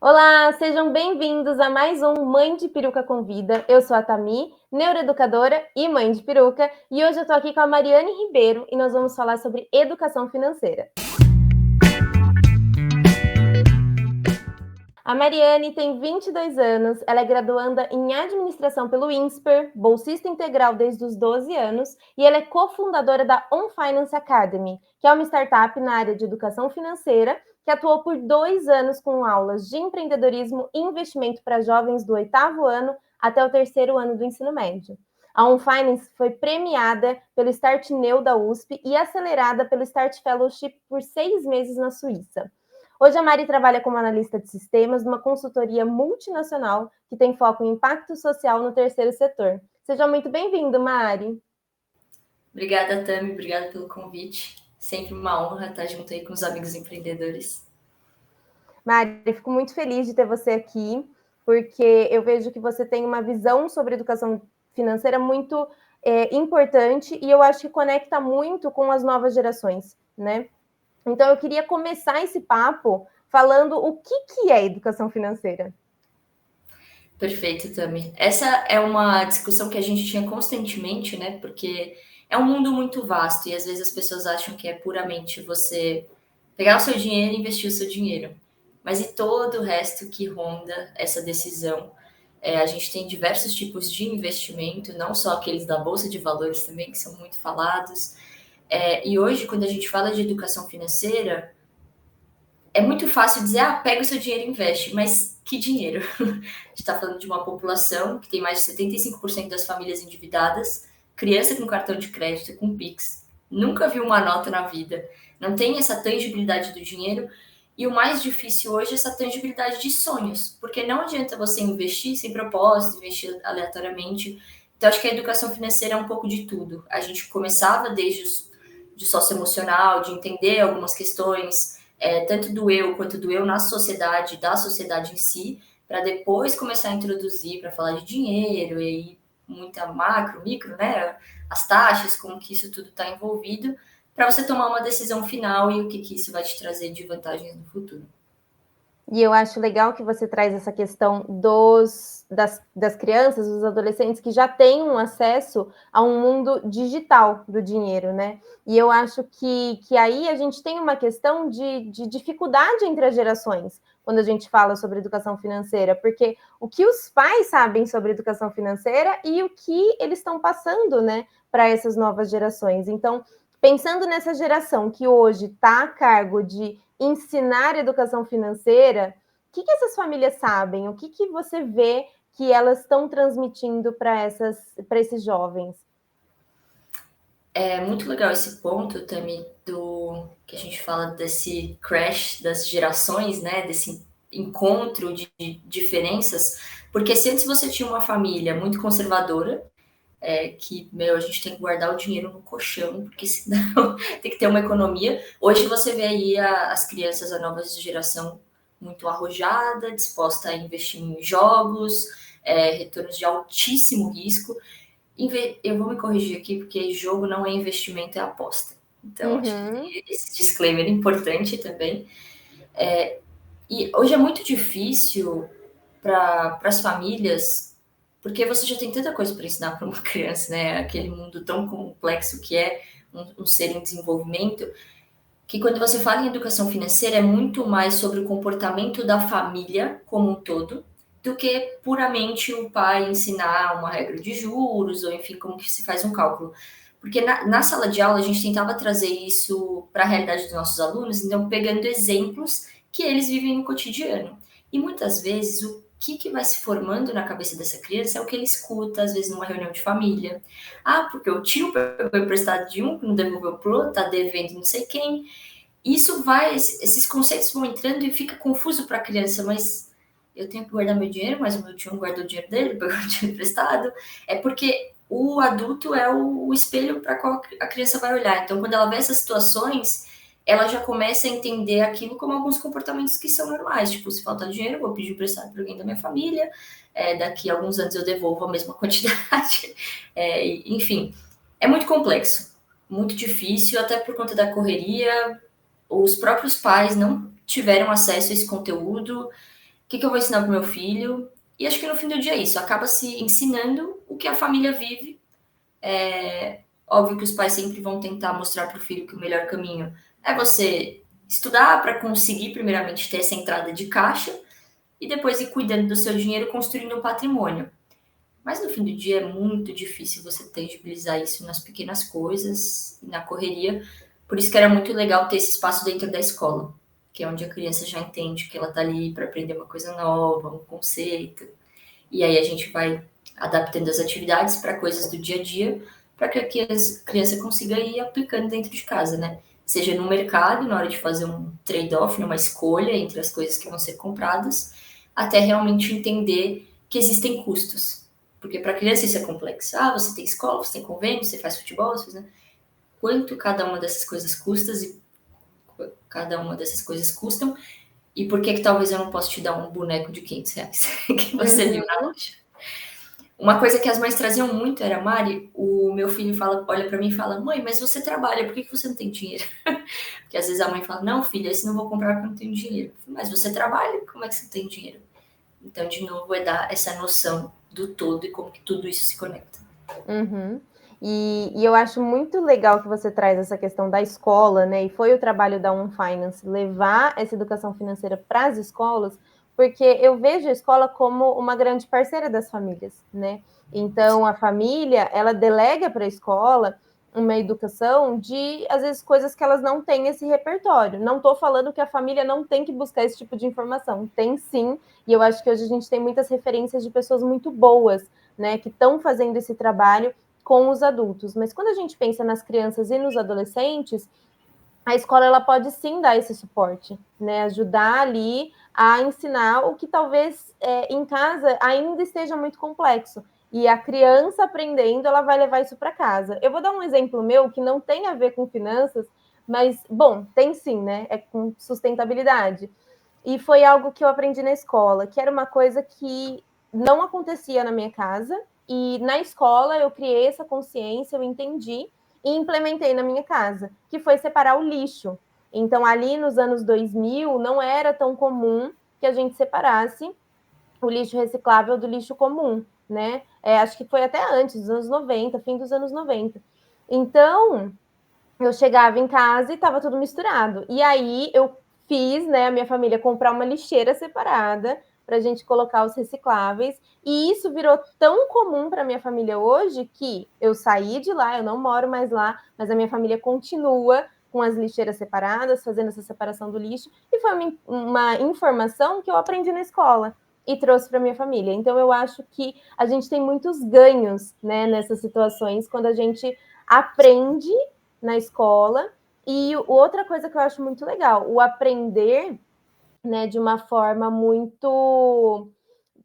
Olá, sejam bem-vindos a mais um Mãe de Peruca Convida. Eu sou a Tami, neuroeducadora e mãe de peruca, e hoje eu tô aqui com a Mariane Ribeiro e nós vamos falar sobre educação financeira. A Mariane tem 22 anos, ela é graduanda em administração pelo INSPER, bolsista integral desde os 12 anos, e ela é cofundadora da On Finance Academy, que é uma startup na área de educação financeira, que atuou por 2 anos com aulas de empreendedorismo e investimento para jovens do 8º ano até o 3º ano do ensino médio. A On Finance foi premiada pelo Start Neu da USP e acelerada pelo Start Fellowship por 6 meses na Suíça. Hoje a Mari trabalha como analista de sistemas numa consultoria multinacional que tem foco em impacto social no terceiro setor. Seja muito bem-vindo, Mari. Obrigada, Tami, obrigada pelo convite. Sempre uma honra estar junto aí com os amigos empreendedores. Mari, fico muito feliz de ter você aqui, porque eu vejo que você tem uma visão sobre educação financeira muito importante e eu acho que conecta muito com as novas gerações, né? Então eu queria começar esse papo falando o que é educação financeira. Perfeito, Tami. Essa é uma discussão que a gente tinha constantemente, né? Porque é um mundo muito vasto e às vezes as pessoas acham que é puramente você pegar o seu dinheiro e investir o seu dinheiro. Mas e todo o resto que ronda essa decisão? A gente tem diversos tipos de investimento, não só aqueles da Bolsa de Valores também, que são muito falados. E hoje, quando a gente fala de educação financeira, é muito fácil dizer, pega o seu dinheiro e investe, mas que dinheiro? A gente está falando de uma população que tem mais de 75% das famílias endividadas, criança com cartão de crédito, com Pix, nunca viu uma nota na vida, não tem essa tangibilidade do dinheiro, e o mais difícil hoje é essa tangibilidade de sonhos, porque não adianta você investir sem propósito, investir aleatoriamente. Então, acho que a educação financeira é um pouco de tudo. A gente começava desde de socioemocional, de entender algumas questões, tanto do eu quanto do eu na sociedade, da sociedade em si, para depois começar a introduzir, para falar de dinheiro e muita macro, micro, né? As taxas, como que isso tudo está envolvido, para você tomar uma decisão final e o que isso vai te trazer de vantagens no futuro. E eu acho legal que você traz essa questão das crianças, dos adolescentes que já têm um acesso a um mundo digital do dinheiro, né? E eu acho que aí a gente tem uma questão de dificuldade entre as gerações quando a gente fala sobre educação financeira, porque o que os pais sabem sobre educação financeira e o que eles estão passando, né, para essas novas gerações. Então, pensando nessa geração que hoje está a cargo de ensinar educação financeira, o que essas famílias sabem? O que você vê que elas estão transmitindo para esses jovens? É muito legal esse ponto, Tami, do que a gente fala desse crash das gerações, né? Desse encontro de diferenças, porque se antes você tinha uma família muito conservadora, que, a gente tem que guardar o dinheiro no colchão, porque senão tem que ter uma economia. Hoje você vê aí as crianças, a nova geração muito arrojada, disposta a investir em jogos, retornos de altíssimo risco. Eu vou me corrigir aqui, porque jogo não é investimento, é aposta. Então, acho que Uhum. esse disclaimer é importante também. E hoje é muito difícil para as famílias, porque você já tem tanta coisa para ensinar para uma criança, né? Aquele mundo tão complexo que é um ser em desenvolvimento, que quando você fala em educação financeira é muito mais sobre o comportamento da família como um todo, do que puramente o pai ensinar uma regra de juros, ou enfim, como que se faz um cálculo. Porque na sala de aula a gente tentava trazer isso para a realidade dos nossos alunos, então pegando exemplos que eles vivem no cotidiano. E muitas vezes o que vai se formando na cabeça dessa criança é o que ele escuta, às vezes numa reunião de família. Porque o tio pegou emprestado de um, não devolveu pro outro, tá devendo não sei quem. Isso vai, esses conceitos vão entrando e fica confuso para a criança, mas eu tenho que guardar meu dinheiro, mas o meu tio não guardou o dinheiro dele, pegou o dinheiro emprestado. É porque o adulto é o espelho para qual a criança vai olhar. Então, quando ela vê essas situações, ela já começa a entender aquilo como alguns comportamentos que são normais. Tipo, se falta dinheiro, eu vou pedir emprestado para alguém da minha família, daqui a alguns anos eu devolvo a mesma quantidade. Enfim, é muito complexo, muito difícil, até por conta da correria. Os próprios pais não tiveram acesso a esse conteúdo, que eu vou ensinar para o meu filho? E acho que no fim do dia é isso, acaba se ensinando o que a família vive. Óbvio que os pais sempre vão tentar mostrar para o filho que o melhor caminho é você estudar para conseguir, primeiramente, ter essa entrada de caixa e depois ir cuidando do seu dinheiro, construindo um patrimônio. Mas no fim do dia é muito difícil você tangibilizar isso nas pequenas coisas e na correria. Por isso que era muito legal ter esse espaço dentro da escola, que é onde a criança já entende que ela está ali para aprender uma coisa nova, um conceito. E aí a gente vai adaptando as atividades para coisas do dia a dia, para que a criança consiga ir aplicando dentro de casa, né? Seja no mercado, na hora de fazer um trade-off, uma escolha entre as coisas que vão ser compradas, até realmente entender que existem custos. Porque para a criança isso é complexo. Ah, você tem escola, você tem convênio, você faz futebol, você faz, né? Quanto cada uma dessas coisas custa e cada uma dessas coisas custam e por que talvez eu não possa te dar um boneco de R$ 500 que você viu na loja. Uma coisa que as mães traziam muito era, Mari, o meu filho fala, olha para mim e fala, mãe, mas você trabalha, por que você não tem dinheiro? Porque às vezes a mãe fala, não, filha, esse não vou comprar porque eu não tenho dinheiro. Mas você trabalha, como é que você não tem dinheiro? Então, de novo, é dar essa noção do todo e como que tudo isso se conecta. Uhum. E eu acho muito legal que você traz essa questão da escola, né? E foi o trabalho da Finance levar essa educação financeira para as escolas, porque eu vejo a escola como uma grande parceira das famílias, né? Então a família ela delega para a escola uma educação de, às vezes, coisas que elas não têm esse repertório. Não estou falando que a família não tem que buscar esse tipo de informação, tem sim, e eu acho que hoje a gente tem muitas referências de pessoas muito boas, né, que estão fazendo esse trabalho com os adultos. Mas quando a gente pensa nas crianças e nos adolescentes, a escola ela pode sim dar esse suporte, né? Ajudar ali a ensinar o que talvez em casa ainda esteja muito complexo. E a criança aprendendo, ela vai levar isso para casa. Eu vou dar um exemplo meu que não tem a ver com finanças, mas, bom, tem sim, né? É com sustentabilidade. E foi algo que eu aprendi na escola, que era uma coisa que não acontecia na minha casa. E na escola eu criei essa consciência, eu entendi e implementei na minha casa, que foi separar o lixo. Então, ali nos anos 2000, não era tão comum que a gente separasse o lixo reciclável do lixo comum, né? Acho que foi até antes, dos anos 90, fim dos anos 90. Então, eu chegava em casa e estava tudo misturado. E aí eu fiz, né, a minha família comprar uma lixeira separada para a gente colocar os recicláveis. E isso virou tão comum para minha família hoje que eu saí de lá, eu não moro mais lá, mas a minha família continua com as lixeiras separadas, fazendo essa separação do lixo. E foi uma informação que eu aprendi na escola e trouxe para minha família. Então eu acho que a gente tem muitos ganhos, né, nessas situações quando a gente aprende na escola. E outra coisa que eu acho muito legal, o aprender, né, de uma forma muito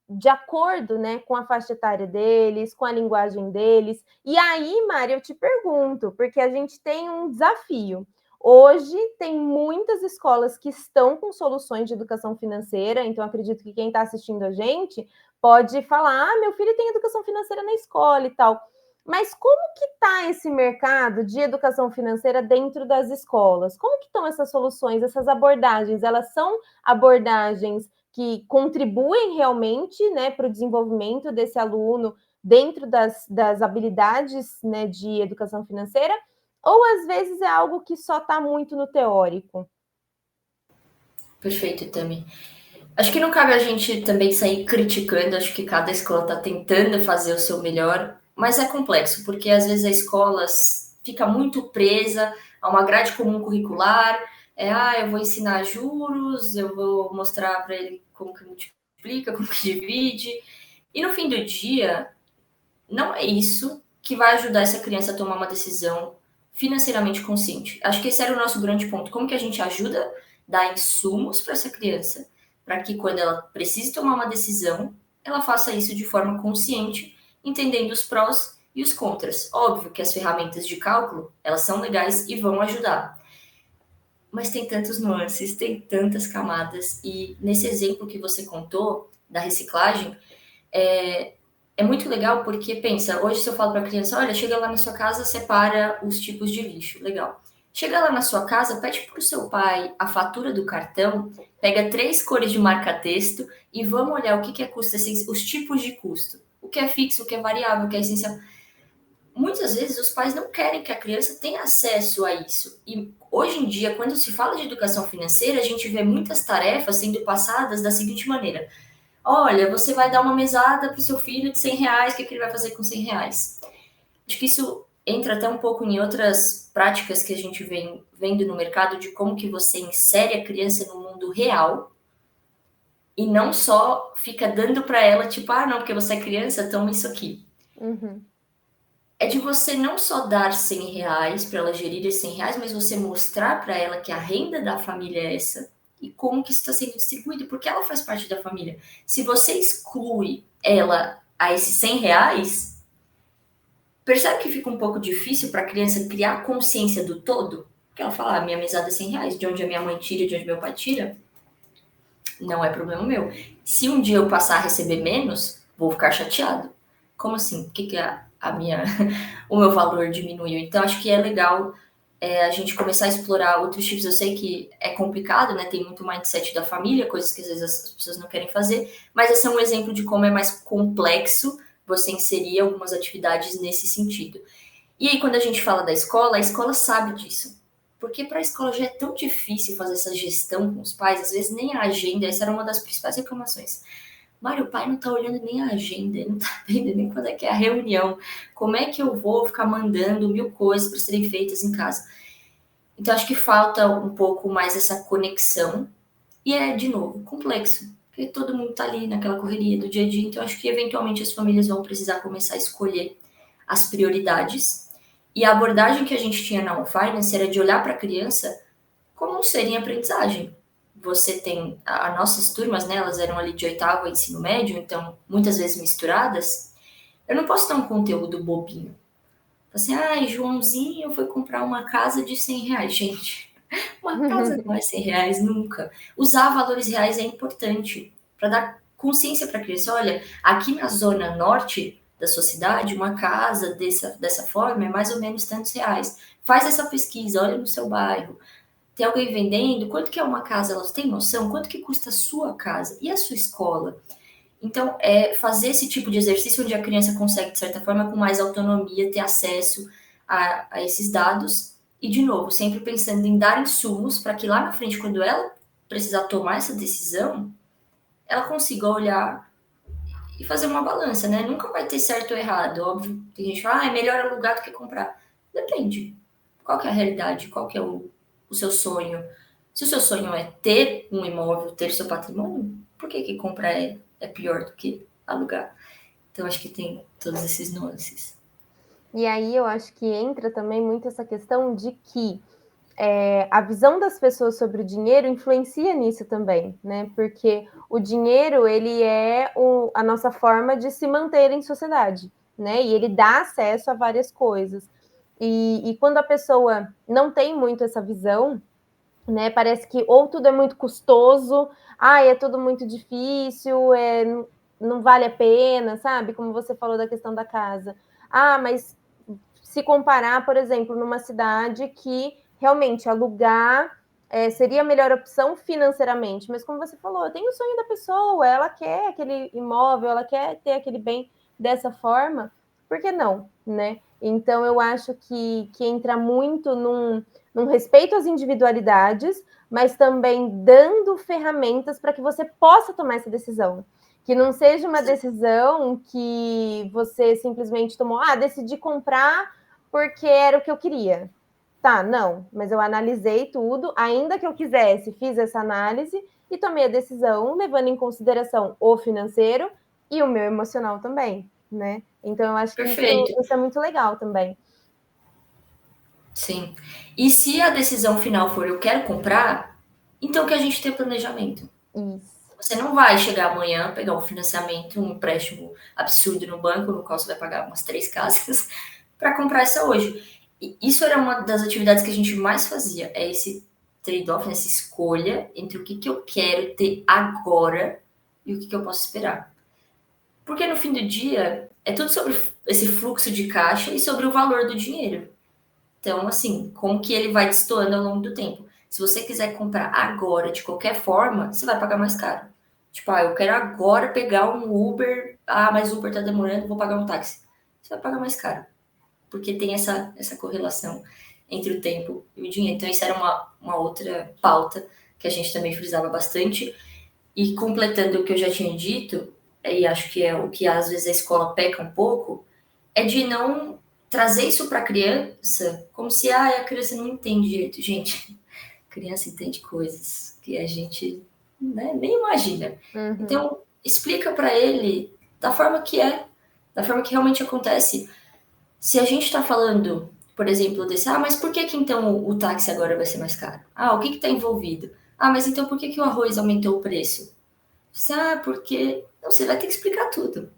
de acordo, né, com a faixa etária deles, com a linguagem deles. E aí, Mari, eu te pergunto, porque a gente tem um desafio. Hoje tem muitas escolas que estão com soluções de educação financeira, então acredito que quem está assistindo a gente pode falar: ah, meu filho tem educação financeira na escola e tal. Mas como que está esse mercado de educação financeira dentro das escolas? Como que estão essas soluções, essas abordagens? Elas são abordagens que contribuem realmente, né, para o desenvolvimento desse aluno dentro das habilidades, né, de educação financeira, ou às vezes é algo que só está muito no teórico? Perfeito, Tami. Acho que não cabe a gente também sair criticando, acho que cada escola está tentando fazer o seu melhor, mas é complexo, porque às vezes a escola fica muito presa a uma grade comum curricular, eu vou ensinar juros, eu vou mostrar para ele como que multiplica, como que divide, e no fim do dia, não é isso que vai ajudar essa criança a tomar uma decisão financeiramente consciente. Acho que esse era o nosso grande ponto. Como que a gente ajuda a dar insumos para essa criança, para que quando ela precise tomar uma decisão, ela faça isso de forma consciente, entendendo os prós e os contras. Óbvio que as ferramentas de cálculo, elas são legais e vão ajudar. Mas tem tantos nuances, tem tantas camadas. E nesse exemplo que você contou, da reciclagem, é muito legal porque, pensa, hoje se eu falo para a criança, olha, chega lá na sua casa, separa os tipos de lixo, legal. Chega lá na sua casa, pede para o seu pai a fatura do cartão, pega 3 cores de marca-texto e vamos olhar o que é custo essencial, os tipos de custo. O que é fixo, o que é variável, o que é essencial. Muitas vezes os pais não querem que a criança tenha acesso a isso. E hoje em dia, quando se fala de educação financeira, a gente vê muitas tarefas sendo passadas da seguinte maneira: olha, você vai dar uma mesada para o seu filho de R$ 100, o que ele vai fazer com R$ 100? Acho que isso entra até um pouco em outras práticas que a gente vem vendo no mercado de como que você insere a criança no mundo real e não só fica dando para ela, tipo, ah, não, porque você é criança, toma isso aqui. Uhum. É de você não só dar R$ 100 para ela gerir esses R$ 100, mas você mostrar para ela que a renda da família é essa e como que isso está sendo distribuído, porque ela faz parte da família. Se você exclui ela a esses R$ 100, percebe que fica um pouco difícil para a criança criar consciência do todo? Porque ela fala, minha mesada é R$ 100, de onde a minha mãe tira, de onde meu pai tira, não é problema meu. Se um dia eu passar a receber menos, vou ficar chateado. Como assim? Por que a minha, o meu valor diminuiu? Então, acho que é legal a gente começar a explorar outros tipos. Eu sei que é complicado, né? Tem muito mindset da família, coisas que às vezes as pessoas não querem fazer, mas esse é um exemplo de como é mais complexo você inserir algumas atividades nesse sentido. E aí, quando a gente fala da escola, a escola sabe disso. Porque para a escola já é tão difícil fazer essa gestão com os pais, às vezes nem a agenda, essa era uma das principais reclamações. Mário, o pai não tá olhando nem a agenda, ele não tá vendo nem quando é que é a reunião. Como é que eu vou ficar mandando 1000 coisas para serem feitas em casa? Então, acho que falta um pouco mais essa conexão. E é, de novo, complexo. Porque todo mundo tá ali naquela correria do dia a dia. Então, acho que eventualmente as famílias vão precisar começar a escolher as prioridades. E a abordagem que a gente tinha na On Finance era de olhar para a criança como um ser em aprendizagem. Você tem as nossas turmas, né, elas eram ali de oitavo a ensino médio, então muitas vezes misturadas. Eu não posso dar um conteúdo bobinho. Assim, ah, Joãozinho foi comprar uma casa de R$ 100. Gente, uma casa não é R$ 100 nunca. Usar valores reais é importante para dar consciência para a criança. Olha, aqui na zona norte da sua cidade, uma casa dessa forma é mais ou menos tantos reais. Faz essa pesquisa, olha no seu bairro. Tem alguém vendendo? Quanto que é uma casa? Elas têm noção? Quanto que custa a sua casa? E a sua escola? Então, é fazer esse tipo de exercício onde a criança consegue, de certa forma, com mais autonomia, ter acesso a esses dados. E, de novo, sempre pensando em dar insumos para que lá na frente, quando ela precisar tomar essa decisão, ela consiga olhar e fazer uma balança, né? Nunca vai ter certo ou errado. Óbvio, tem gente que fala, ah, é melhor alugar do que comprar. Depende. Qual que é a realidade? Qual que é o seu sonho? Se o seu sonho é ter um imóvel, ter seu patrimônio, por que comprar é pior do que alugar? Então, acho que tem todos esses nuances. E aí eu acho que entra também muito essa questão de que a visão das pessoas sobre o dinheiro influencia nisso também, né? Porque o dinheiro, ele é a nossa forma de se manter em sociedade, né? E ele dá acesso a várias coisas. E quando a pessoa não tem muito essa visão, né? Parece que ou tudo é muito custoso, é tudo muito difícil, não vale a pena, sabe? Como você falou da questão da casa. Mas se comparar, por exemplo, numa cidade que realmente alugar seria a melhor opção financeiramente, mas como você falou, tem o sonho da pessoa, ela quer aquele imóvel, ela quer ter aquele bem dessa forma, por que não, né? Então eu acho que entra muito num respeito às individualidades, mas também dando ferramentas para que você possa tomar essa decisão. Que não seja uma decisão que você simplesmente tomou, decidi comprar porque era o que eu queria. Tá, não, mas eu analisei tudo, ainda que eu quisesse, fiz essa análise e tomei a decisão levando em consideração o financeiro e o meu emocional também, né? Então eu acho que Perfeito. isso é muito legal também. Sim. E se a decisão final for eu quero comprar, então que a gente tenha planejamento. Isso. Você não vai chegar amanhã, pegar um financiamento, um empréstimo absurdo no banco, no qual você vai pagar umas 3 casas, para comprar essa hoje. E isso era uma das atividades que a gente mais fazia, é esse trade-off, essa escolha entre o que eu quero ter agora e o que eu posso esperar. Porque no fim do dia, é tudo sobre esse fluxo de caixa e sobre o valor do dinheiro. Então, assim, como que ele vai destoando ao longo do tempo? Se você quiser comprar agora, de qualquer forma, você vai pagar mais caro. Tipo, eu quero agora pegar um Uber. Mas o Uber tá demorando, vou pagar um táxi. Você vai pagar mais caro. Porque tem essa correlação entre o tempo e o dinheiro. Então, isso era uma outra pauta que a gente também frisava bastante. E completando o que eu já tinha dito, e acho que é o que às vezes a escola peca um pouco, é de não trazer isso para a criança como se a criança não entende direito. Gente, a criança entende coisas que a gente, né, nem imagina. Então, explica para ele da forma que é, da forma que realmente acontece. Se a gente está falando, por exemplo, desse, mas por que então o táxi agora vai ser mais caro? O que está envolvido? Mas então por que o arroz aumentou o preço? Porque. Não, você vai ter que explicar tudo.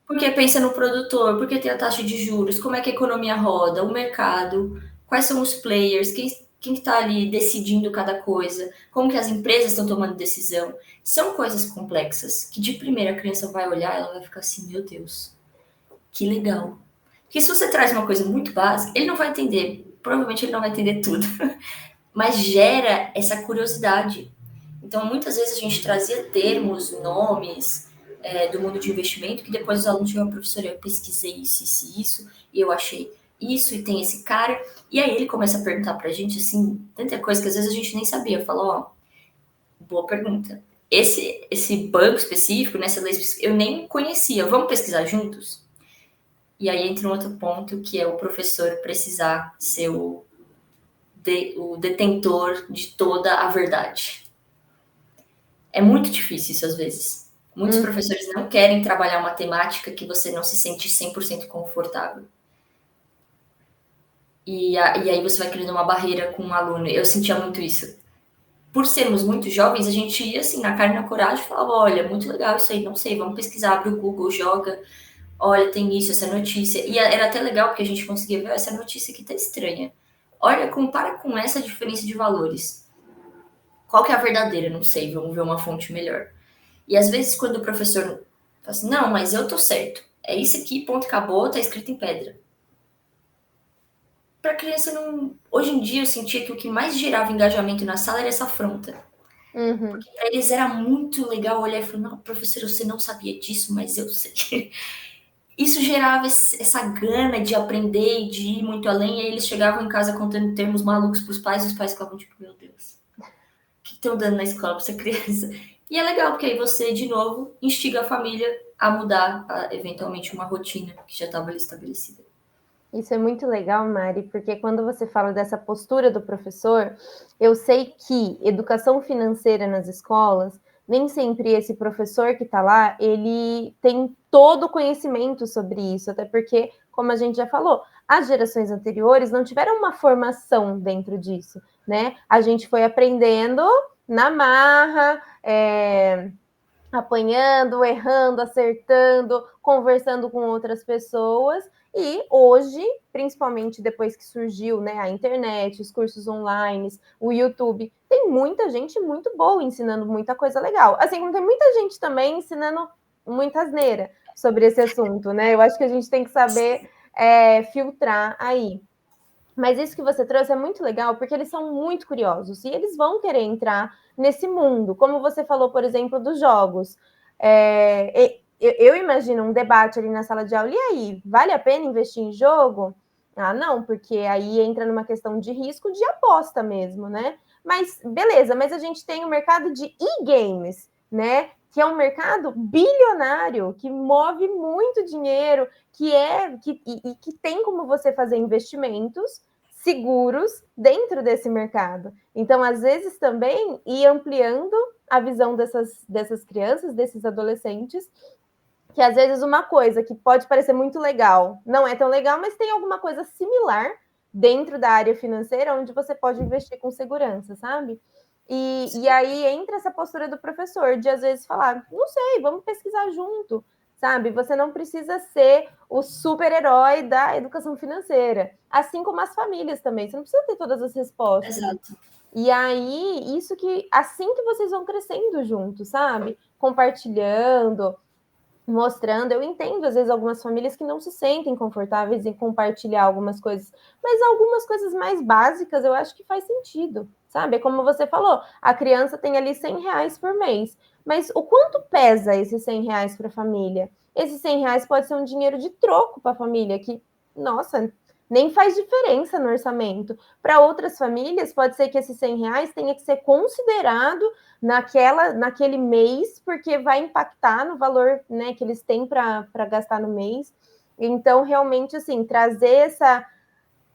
Porque pensa no produtor, porque tem a taxa de juros, como é que a economia roda, o mercado, quais são os players, quem está ali decidindo cada coisa, como que as empresas estão tomando decisão. São coisas complexas que de primeira a criança vai olhar, ela vai ficar assim, meu Deus, que legal. Porque se você traz uma coisa muito básica, ele não vai entender, provavelmente ele não vai entender tudo, mas gera essa curiosidade. Então, muitas vezes a gente trazia termos, nomes do mundo de investimento, que depois os alunos tinham, professor, eu pesquisei isso, e eu achei isso, e tem esse cara. E aí ele começa a perguntar pra gente, assim, tanta coisa que às vezes a gente nem sabia. Falou, boa pergunta. Esse banco específico, nessa lei específica, eu nem conhecia. Vamos pesquisar juntos? E aí entra um outro ponto, que é o professor precisar ser o detentor de toda a verdade. É muito difícil isso às vezes. Muitos professores não querem trabalhar uma temática que você não se sente 100% confortável. E aí você vai criando uma barreira com um aluno. Eu sentia muito isso. Por sermos muito jovens, a gente ia assim, na cara e na coragem, e falava, olha, muito legal isso aí, não sei, vamos pesquisar, abre o Google, joga, olha, tem isso, essa notícia. E era até legal, porque a gente conseguia ver, essa notícia aqui tá estranha. Olha, compara com essa diferença de valores. Qual que é a verdadeira? Não sei, vamos ver uma fonte melhor. E às vezes, quando o professor fala assim, não, mas eu tô certo. É isso aqui, ponto, acabou, tá escrito em pedra. Pra criança não. Hoje em dia eu sentia que o que mais gerava engajamento na sala era essa afronta. Porque pra eles era muito legal olhar e falar, não, professor, você não sabia disso, mas eu sei. Isso gerava essa gana de aprender e de ir muito além, e aí eles chegavam em casa contando termos malucos pros pais, e os pais ficavam tipo, meu Deus, o que estão dando na escola pra essa criança? E é legal, porque aí você, de novo, instiga a família a mudar, eventualmente, uma rotina que já estava ali estabelecida. Isso é muito legal, Mari, porque quando você fala dessa postura do professor, eu sei que educação financeira nas escolas, nem sempre esse professor que está lá, ele tem todo o conhecimento sobre isso, até porque, como a gente já falou, as gerações anteriores não tiveram uma formação dentro disso, né? A gente foi aprendendo na marra, apanhando, errando, acertando, conversando com outras pessoas. E hoje, principalmente depois que surgiu, né, a internet, os cursos online, o YouTube, tem muita gente muito boa ensinando muita coisa legal. Assim como tem muita gente também ensinando muita asneira sobre esse assunto, né? Eu acho que a gente tem que saber filtrar aí. Mas isso que você trouxe é muito legal, porque eles são muito curiosos e eles vão querer entrar nesse mundo. Como você falou, por exemplo, dos jogos. Eu imagino um debate ali na sala de aula, e aí, vale a pena investir em jogo? Não, porque aí entra numa questão de risco de aposta mesmo, né? Mas beleza, mas a gente tem o mercado de e-games, né? Que é um mercado bilionário, que move muito dinheiro, que tem como você fazer investimentos seguros dentro desse mercado. Então, às vezes, também ir ampliando a visão dessas crianças, desses adolescentes, que às vezes uma coisa que pode parecer muito legal, não é tão legal, mas tem alguma coisa similar dentro da área financeira onde você pode investir com segurança, sabe? E aí entra essa postura do professor de às vezes falar, não sei, vamos pesquisar junto, sabe? Você não precisa ser o super-herói da educação financeira, assim como as famílias também. Você não precisa ter todas as respostas. Exato. E aí, assim que vocês vão crescendo juntos, sabe? Compartilhando. mostrando. Eu entendo, às vezes, algumas famílias que não se sentem confortáveis em compartilhar algumas coisas, mas algumas coisas mais básicas eu acho que faz sentido, sabe? É como você falou, a criança tem ali R$ 100 por mês, mas o quanto pesa esses R$ 100 para a família? Esses R$ 100 pode ser um dinheiro de troco para a família, que, nossa, nem faz diferença no orçamento. Para outras famílias, pode ser que esses R$ 100 tenha que ser considerado naquele mês, porque vai impactar no valor, né, que eles têm para gastar no mês. Então, realmente, assim, trazer essa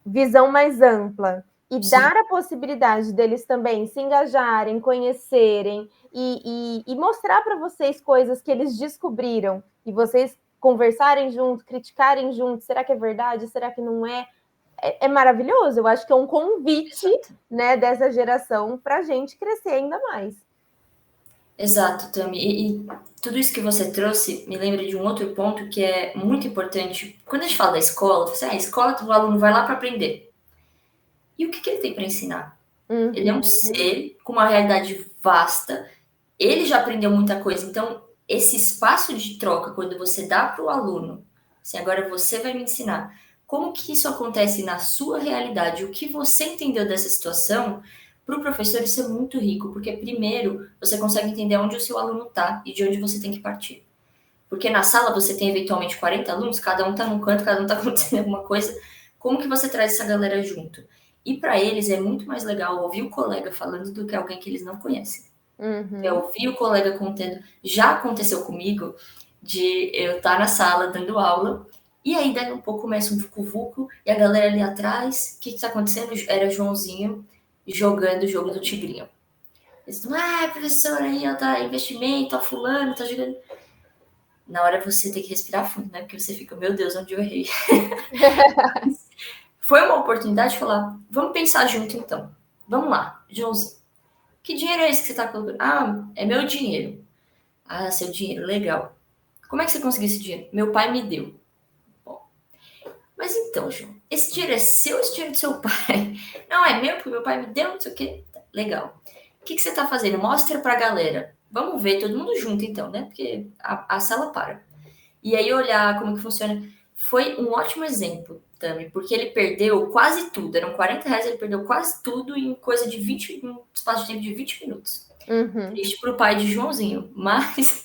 visão mais ampla e Sim. dar a possibilidade deles também se engajarem, conhecerem e mostrar para vocês coisas que eles descobriram e vocês conversarem junto, criticarem junto, será que é verdade, será que não é? É maravilhoso, eu acho que é um convite, Exato. né, dessa geração para a gente crescer ainda mais. Exato, Tami. E tudo isso que você trouxe me lembra de um outro ponto que é muito importante. Quando a gente fala da escola, você, a escola, o aluno vai lá para aprender. E o que ele tem para ensinar? Ele é um Uhum. ser com uma realidade vasta, ele já aprendeu muita coisa. Então, esse espaço de troca, quando você dá para o aluno, assim, agora você vai me ensinar como que isso acontece na sua realidade, o que você entendeu dessa situação, para o professor isso é muito rico, porque primeiro você consegue entender onde o seu aluno está e de onde você tem que partir. Porque na sala você tem eventualmente 40 alunos, cada um está num canto, cada um está acontecendo alguma coisa. Como que você traz essa galera junto? E para eles é muito mais legal ouvir o colega falando do que alguém que eles não conhecem. Eu Uhum. ouvi o colega contando, já aconteceu comigo, de eu estar na sala dando aula, e aí daí um pouco começa um vucu-vucu, e a galera ali atrás, o que está acontecendo? Era Joãozinho jogando o jogo do Tigrinho. Eles estão, professor, aí, ó, tá investimento, ó, fulano, tá jogando. Na hora você tem que respirar fundo, né? Porque você fica, meu Deus, onde eu errei? Foi uma oportunidade de falar, vamos pensar junto então. Vamos lá, Joãozinho. Que dinheiro é esse que você está colocando? Ah, é meu dinheiro. Ah, seu dinheiro, legal. Como é que você conseguiu esse dinheiro? Meu pai me deu. Bom, mas então, João, esse dinheiro é seu ou esse dinheiro é do seu pai? Não, é meu, porque meu pai me deu, não sei o quê. Tá, legal. O que você está fazendo? Mostra pra galera. Vamos ver todo mundo junto, então, né? Porque a sala para. E aí olhar como que funciona. Foi um ótimo exemplo, Tami, porque ele perdeu quase tudo. Eram R$ 40, ele perdeu quase tudo em coisa de 20, um espaço de tempo de 20 minutos. Uhum. Triste pro pai de Joãozinho, mas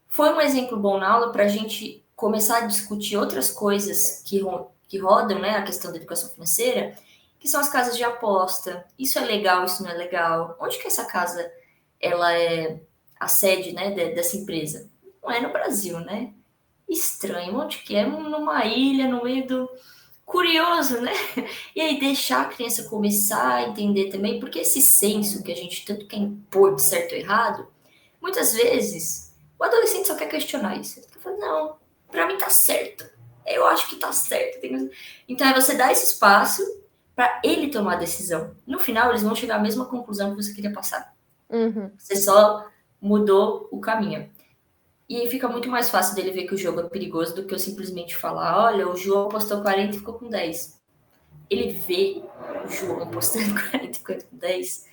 foi um exemplo bom na aula para a gente começar a discutir outras coisas que rodam, né, a questão da educação financeira, que são as casas de aposta. Isso é legal, isso não é legal. Onde que essa casa ela é a sede, né, dessa empresa? Não é no Brasil, né? Estranho. Onde que é? Numa ilha, no meio do... Curioso, né? E aí deixar a criança começar a entender também, porque esse senso que a gente tanto quer impor de certo ou errado, muitas vezes o adolescente só quer questionar isso. Ele tá falando, não, pra mim tá certo. Eu acho que tá certo. Então é você dar esse espaço para ele tomar a decisão. No final, eles vão chegar à mesma conclusão que você queria passar. Uhum. Você só mudou o caminho. E aí fica muito mais fácil dele ver que o jogo é perigoso do que eu simplesmente falar, olha, o João apostou 40 e ficou com 10. Ele vê o João apostando 40 e ficando com 10,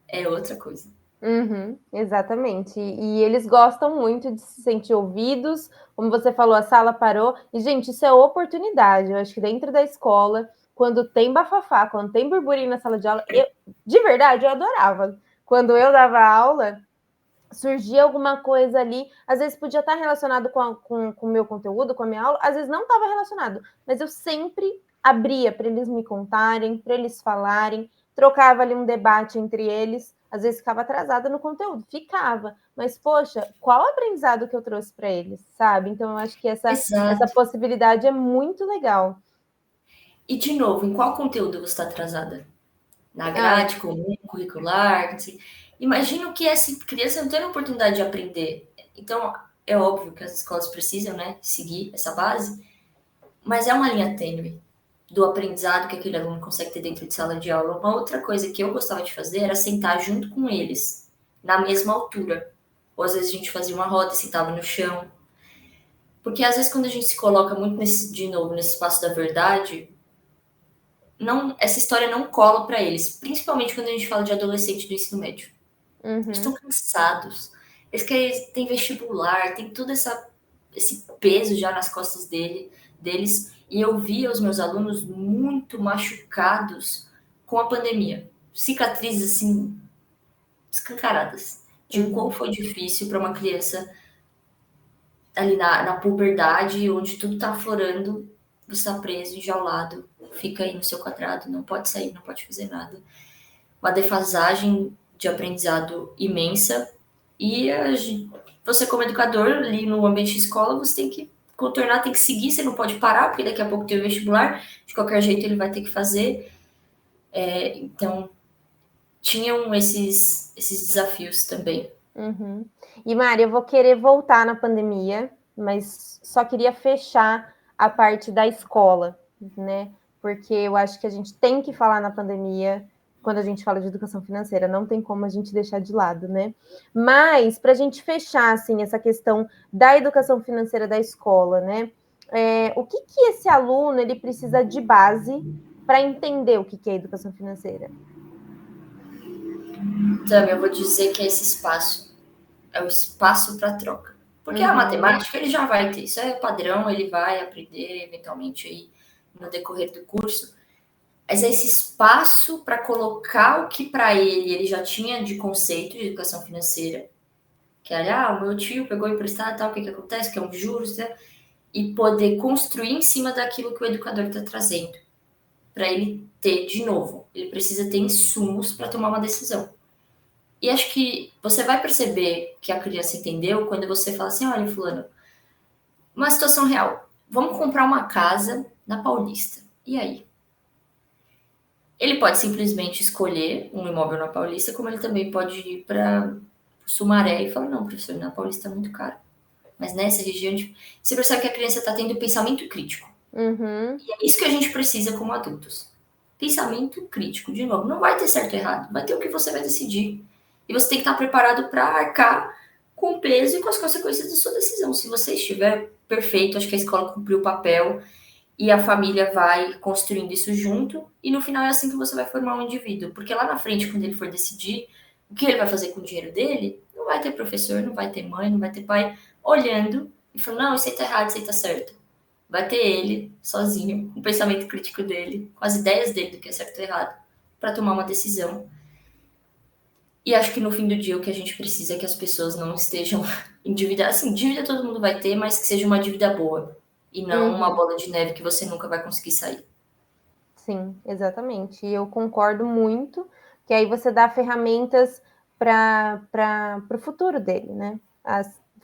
é outra coisa. Uhum, exatamente. E eles gostam muito de se sentir ouvidos. Como você falou, a sala parou. E, gente, isso é oportunidade. Eu acho que dentro da escola, quando tem bafafá, quando tem burburinho na sala de aula, de verdade, eu adorava. Quando eu dava aula, surgia alguma coisa ali, às vezes podia estar relacionado com o meu conteúdo, com a minha aula, às vezes não estava relacionado, mas eu sempre abria para eles me contarem, para eles falarem, trocava ali um debate entre eles, às vezes ficava atrasada no conteúdo, ficava, mas poxa, qual o aprendizado que eu trouxe para eles, sabe? Então eu acho que essa Exato. possibilidade é muito legal. E, de novo, em qual conteúdo você está atrasada? Na Ah, grade comum, curricular? Assim. Imagino que essa criança não tem a oportunidade de aprender. Então, é óbvio que as escolas precisam, né, seguir essa base, mas é uma linha tênue do aprendizado que aquele aluno consegue ter dentro de sala de aula. Uma outra coisa que eu gostava de fazer era sentar junto com eles, na mesma altura. Ou às vezes a gente fazia uma roda e sentava no chão. Porque às vezes quando a gente se coloca muito de novo, nesse espaço da verdade, não, essa história não cola para eles, principalmente quando a gente fala de adolescente do ensino médio. Eles estão uhum. cansados. Eles querem, tem vestibular, tem toda essa esse peso já nas costas deles, e eu via os meus alunos muito machucados com a pandemia. Cicatrizes, assim, escancaradas, de quão foi difícil para uma criança ali na puberdade, onde tudo está aflorando, você está preso, enjaulado, fica aí no seu quadrado, não pode sair, não pode fazer nada. Uma defasagem de aprendizado imensa, e você como educador ali no ambiente de escola, você tem que contornar, tem que seguir, você não pode parar, porque daqui a pouco tem o vestibular, de qualquer jeito ele vai ter que fazer. Então, tinham esses desafios também. Uhum. E Mari, eu vou querer voltar na pandemia, mas só queria fechar a parte da escola, né? Porque eu acho que a gente tem que falar na pandemia quando a gente fala de educação financeira, não tem como a gente deixar de lado, né? Mas para a gente fechar assim essa questão da educação financeira da escola, né? O que esse aluno ele precisa de base para entender o que é educação financeira? Então, eu vou dizer que é esse espaço, é o espaço para troca. Porque a matemática ele já vai ter, isso é padrão, ele vai aprender eventualmente aí no decorrer do curso. Mas é esse espaço para colocar o que para ele já tinha de conceito de educação financeira, que é, o meu tio pegou emprestado, tal, o que acontece, que é um juros, né? E poder construir em cima daquilo que o educador está trazendo. Para ele ter, de novo, ele precisa ter insumos para tomar uma decisão. E acho que você vai perceber que a criança entendeu quando você fala assim, olha, fulano, uma situação real, vamos comprar uma casa na Paulista. E aí? Ele pode simplesmente escolher um imóvel na Paulista, como ele também pode ir para Sumaré e falar, não, professor, na Paulista é muito caro. Mas nessa região, você percebe que a criança está tendo pensamento crítico. E é isso que a gente precisa como adultos. Pensamento crítico, de novo. Não vai ter certo ou errado, vai ter o que você vai decidir. E você tem que estar preparado para arcar com o peso e com as consequências da sua decisão. Se você estiver perfeito, acho que a escola cumpriu o papel e a família vai construindo isso junto, e no final é assim que você vai formar um indivíduo. Porque lá na frente, quando ele for decidir o que ele vai fazer com o dinheiro dele, não vai ter professor, não vai ter mãe, não vai ter pai olhando e falando, não, isso aí tá errado, isso aí tá certo. Vai ter ele, sozinho, com o pensamento crítico dele, com as ideias dele do que é certo e errado, para tomar uma decisão. E acho que no fim do dia o que a gente precisa é que as pessoas não estejam endividadas. Assim, dívida todo mundo vai ter, mas que seja uma dívida boa. E não uma bola de neve que você nunca vai conseguir sair. Sim, exatamente. E eu concordo muito que aí você dá ferramentas para o futuro dele, né?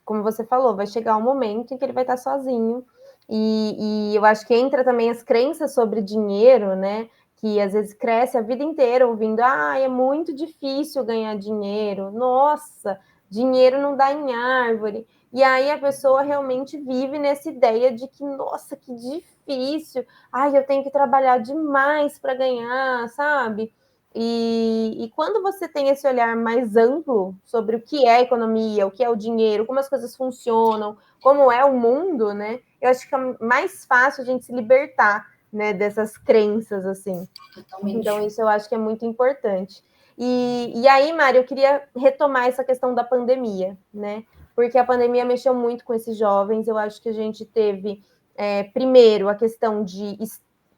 Como você falou, vai chegar um momento em que ele vai estar sozinho. E eu acho que entra também as crenças sobre dinheiro, né? Que às vezes cresce a vida inteira ouvindo, é muito difícil ganhar dinheiro, nossa, dinheiro não dá em árvore. E aí a pessoa realmente vive nessa ideia de que, nossa, que difícil, eu tenho que trabalhar demais para ganhar, sabe? E quando você tem esse olhar mais amplo sobre o que é a economia, o que é o dinheiro, como as coisas funcionam, como é o mundo, né? Eu acho que é mais fácil a gente se libertar, né, dessas crenças, assim. Totalmente. Então, isso eu acho que é muito importante. E aí, Mari, eu queria retomar essa questão da pandemia, né? Porque a pandemia mexeu muito com esses jovens. Eu acho que a gente teve, primeiro, a questão de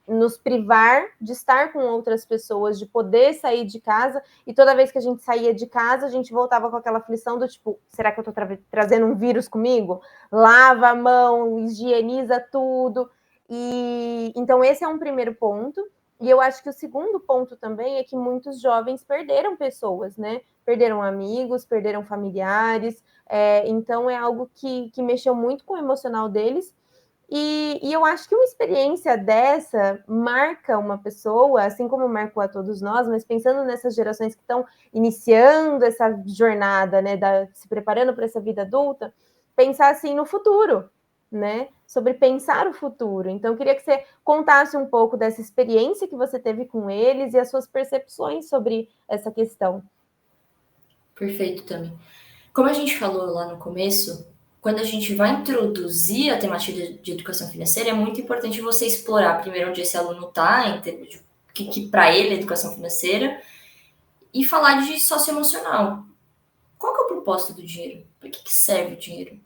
nos privar de estar com outras pessoas, de poder sair de casa, e toda vez que a gente saía de casa, a gente voltava com aquela aflição do tipo, será que eu estou trazendo um vírus comigo? Lava a mão, higieniza tudo. E então esse é um primeiro ponto. E eu acho que o segundo ponto também é que muitos jovens perderam pessoas, né? Perderam amigos, perderam familiares. Então é algo que mexeu muito com o emocional deles. E eu acho que uma experiência dessa marca uma pessoa, assim como marcou a todos nós, mas pensando nessas gerações que estão iniciando essa jornada, né, se preparando para essa vida adulta, pensar assim no futuro, né? Sobre pensar o futuro. Então, eu queria que você contasse um pouco dessa experiência que você teve com eles e as suas percepções sobre essa questão. Perfeito também. Como a gente falou lá no começo, quando a gente vai introduzir a temática de educação financeira, é muito importante você explorar primeiro onde esse aluno está, em termos de que para ele é educação financeira, e falar de socioemocional. Qual que é o propósito do dinheiro? Para que serve o dinheiro?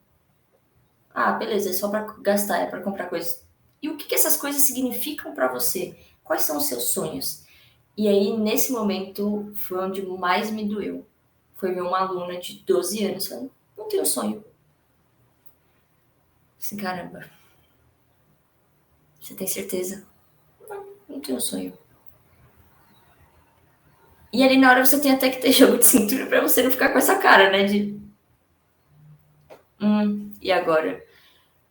Ah, beleza, é só para gastar, é para comprar coisas. E o que, que essas coisas significam para você? Quais são os seus sonhos? E aí, nesse momento, foi onde mais me doeu. Foi ver uma aluna de 12 anos falando, não tenho sonho. Assim, caramba, você tem certeza? Não, não tenho sonho. E ali na hora você tem até que ter jogo de cintura pra você não ficar com essa cara, né? De. E agora?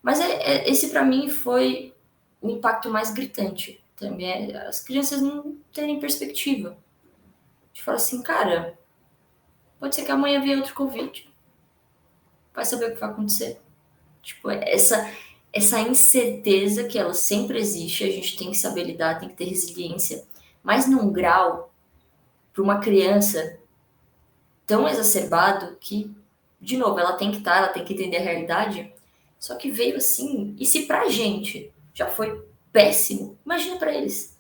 Mas esse pra mim foi o impacto mais gritante. Também é as crianças não terem perspectiva. De falar assim, cara, pode ser que amanhã venha outro Covid. Vai saber o que vai acontecer. Tipo, essa incerteza que ela sempre existe, a gente tem que saber lidar, tem que ter resiliência. Mas num grau, para uma criança tão exacerbado que, de novo, ela tem que estar, ela tem que entender a realidade. Só que veio assim, e se pra gente já foi péssimo, imagina pra eles.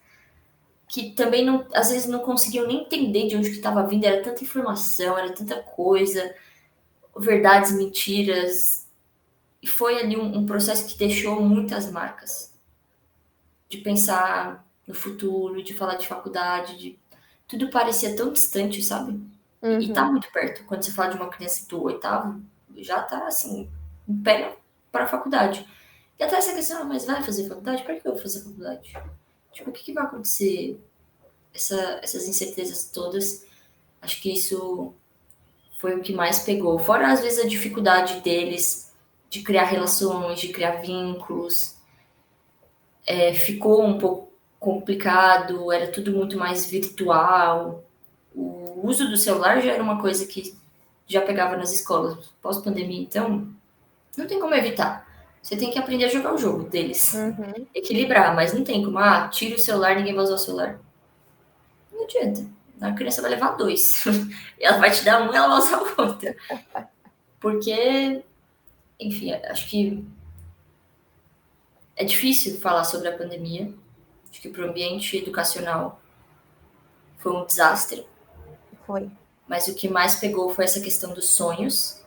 Que também não, às vezes não conseguiam nem entender de onde que estava vindo, era tanta informação, era tanta coisa, verdades, mentiras. E foi ali um processo que deixou muitas marcas. De pensar no futuro, de falar de faculdade, de tudo parecia tão distante, sabe? E tá Uhum. muito perto. Quando você fala de uma criança do oitavo, já tá assim, um pé para a faculdade. E até essa questão, mas vai fazer faculdade? Para que eu vou fazer faculdade? Tipo, o que, que vai acontecer? Essas incertezas todas, acho que isso foi o que mais pegou. Fora, às vezes, a dificuldade deles de criar relações, de criar vínculos. Ficou um pouco complicado, era tudo muito mais virtual. O uso do celular já era uma coisa que já pegava nas escolas. Pós-pandemia, então, não tem como evitar. Você tem que aprender a jogar o jogo deles. Uhum. Equilibrar, mas não tem como, tira o celular, ninguém vai usar o celular. Não adianta. A criança vai levar dois. Ela vai te dar um e ela vai usar o outro. Porque, enfim, acho que é difícil falar sobre a pandemia. Acho que para o ambiente educacional foi um desastre. Foi. Mas o que mais pegou foi essa questão dos sonhos.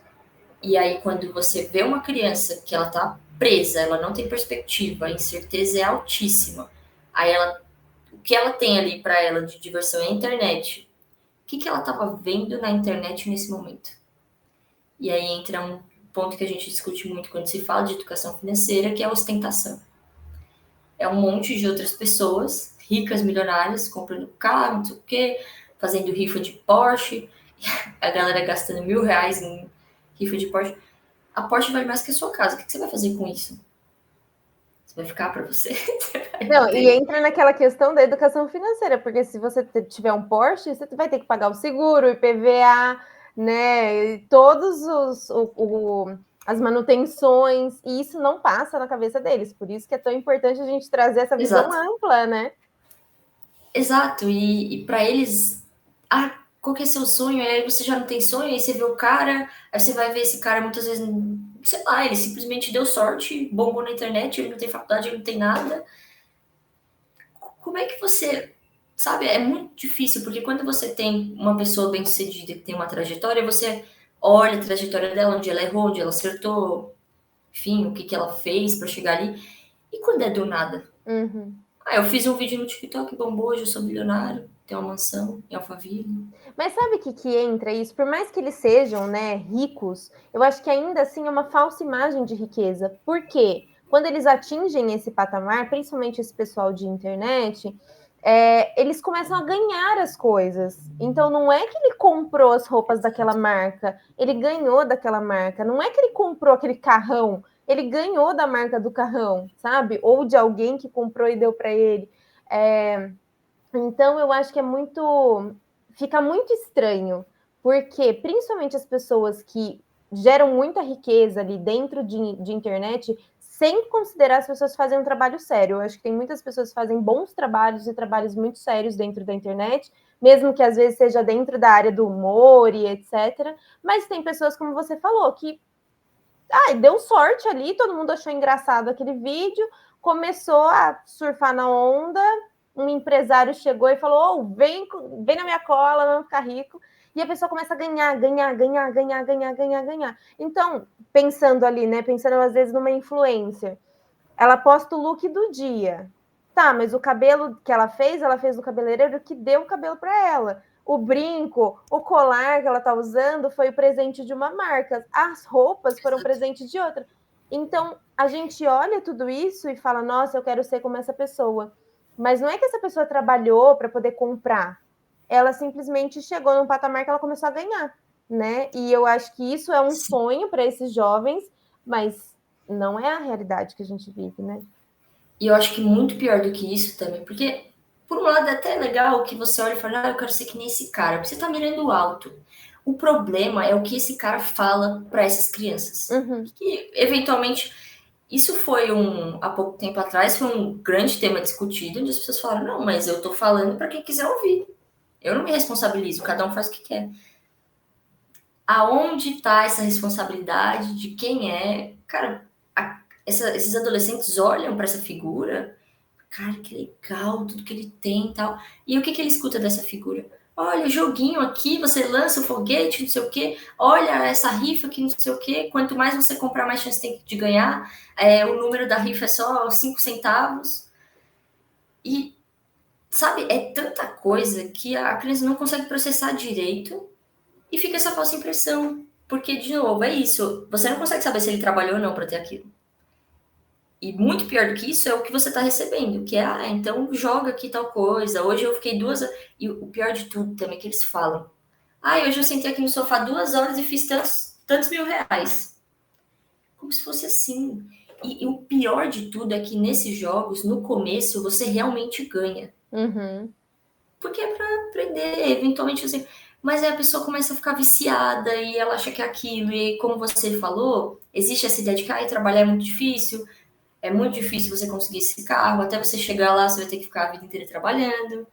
E aí, quando você vê uma criança que ela tá presa, ela não tem perspectiva, a incerteza é altíssima. Aí ela, o que ela tem ali para ela de diversão é a internet. O que, que ela estava vendo na internet nesse momento? E aí entra um ponto que a gente discute muito quando se fala de educação financeira, que é a ostentação. É um monte de outras pessoas, ricas, milionárias, comprando carro, não sei o quê, fazendo rifa de Porsche, a galera gastando R$ 1.000 em rifa de Porsche. A Porsche vale mais que a sua casa. O que você vai fazer com isso? Você vai ficar para você? Não, e entra naquela questão da educação financeira, porque se você tiver um Porsche, você vai ter que pagar o seguro, o IPVA, né? E todos as manutenções, e isso não passa na cabeça deles. Por isso que é tão importante a gente trazer essa visão Exato. ampla, né? Exato. E para eles, qual que é seu sonho? Aí você já não tem sonho, aí você vê o cara, aí você vai ver esse cara muitas vezes, sei lá, ele simplesmente deu sorte, bombou na internet, ele não tem faculdade, ele não tem nada. Como é que você. Sabe, é muito difícil, porque quando você tem uma pessoa bem-sucedida que tem uma trajetória, você olha a trajetória dela, onde ela errou, onde ela acertou, enfim, o que, que ela fez para chegar ali. E quando é do nada? Uhum. Eu fiz um vídeo no TikTok, bombou, hoje eu sou milionário, tenho uma mansão em Alphaville. Mas sabe o que entra isso? Por mais que eles sejam, né, ricos, eu acho que ainda assim é uma falsa imagem de riqueza. Por quê? Quando eles atingem esse patamar, principalmente esse pessoal de internet, eles começam a ganhar as coisas. Então não é que ele comprou as roupas daquela marca, ele ganhou daquela marca. Não é que ele comprou aquele carrão, ele ganhou da marca do carrão, sabe? Ou de alguém que comprou e deu para ele. Então eu acho que fica muito estranho, porque principalmente as pessoas que geram muita riqueza ali dentro de internet, sem considerar as pessoas que fazem um trabalho sério. Eu acho que tem muitas pessoas que fazem bons trabalhos e trabalhos muito sérios dentro da internet, mesmo que às vezes seja dentro da área do humor e etc. Mas tem pessoas, como você falou, que deu sorte ali, todo mundo achou engraçado aquele vídeo, começou a surfar na onda, um empresário chegou e falou: vem na minha cola, vamos ficar rico. e a pessoa começa a ganhar. Então, pensando ali, né? Pensando às vezes numa influencer, ela posta o look do dia. Tá, mas o cabelo que ela fez do cabeleireiro que deu o cabelo para ela. O brinco, o colar que ela tá usando foi o presente de uma marca. As roupas foram presente de outra. Então, a gente olha tudo isso e fala: nossa, eu quero ser como essa pessoa. Mas não é que essa pessoa trabalhou para poder comprar. Ela simplesmente chegou num patamar que ela começou a ganhar, né? E eu acho que isso é um sonho para esses jovens, mas não é a realidade que a gente vive, né? E eu acho que muito pior do que isso também, porque, por um lado, é até legal que você olha e fala, ah, eu quero ser que nem esse cara, porque você tá mirando alto. O problema é o que esse cara fala para essas crianças. Uhum. Que, eventualmente, isso foi há pouco tempo atrás, foi um grande tema discutido, onde as pessoas falaram, não, mas eu tô falando para quem quiser ouvir. Eu não me responsabilizo, cada um faz o que quer. Aonde está essa responsabilidade de quem é? Cara, esses adolescentes olham para essa figura, cara, que legal, tudo que ele tem e tal. E o que ele escuta dessa figura? Olha, joguinho aqui, você lança o foguete, não sei o quê. Olha essa rifa aqui, não sei o quê. Quanto mais você comprar, mais chance tem de ganhar. O número da rifa é só 5 centavos. E, sabe, é tanta coisa que a criança não consegue processar direito e fica essa falsa impressão. Porque, de novo, é isso. Você não consegue saber se ele trabalhou ou não para ter aquilo. E muito pior do que isso é o que você está recebendo, que é, então joga aqui tal coisa. Hoje eu fiquei 2 horas. E o pior de tudo também é que eles falam. Hoje eu sentei aqui no sofá 2 horas e fiz tantos mil reais. Como se fosse assim. E o pior de tudo é que nesses jogos, no começo, você realmente ganha. Uhum. Porque é para aprender, eventualmente assim. Mas aí a pessoa começa a ficar viciada e ela acha que é aquilo. E como você falou, existe essa ideia de que trabalhar é muito difícil. É muito difícil você conseguir esse carro, até você chegar lá, você vai ter que ficar a vida inteira trabalhando.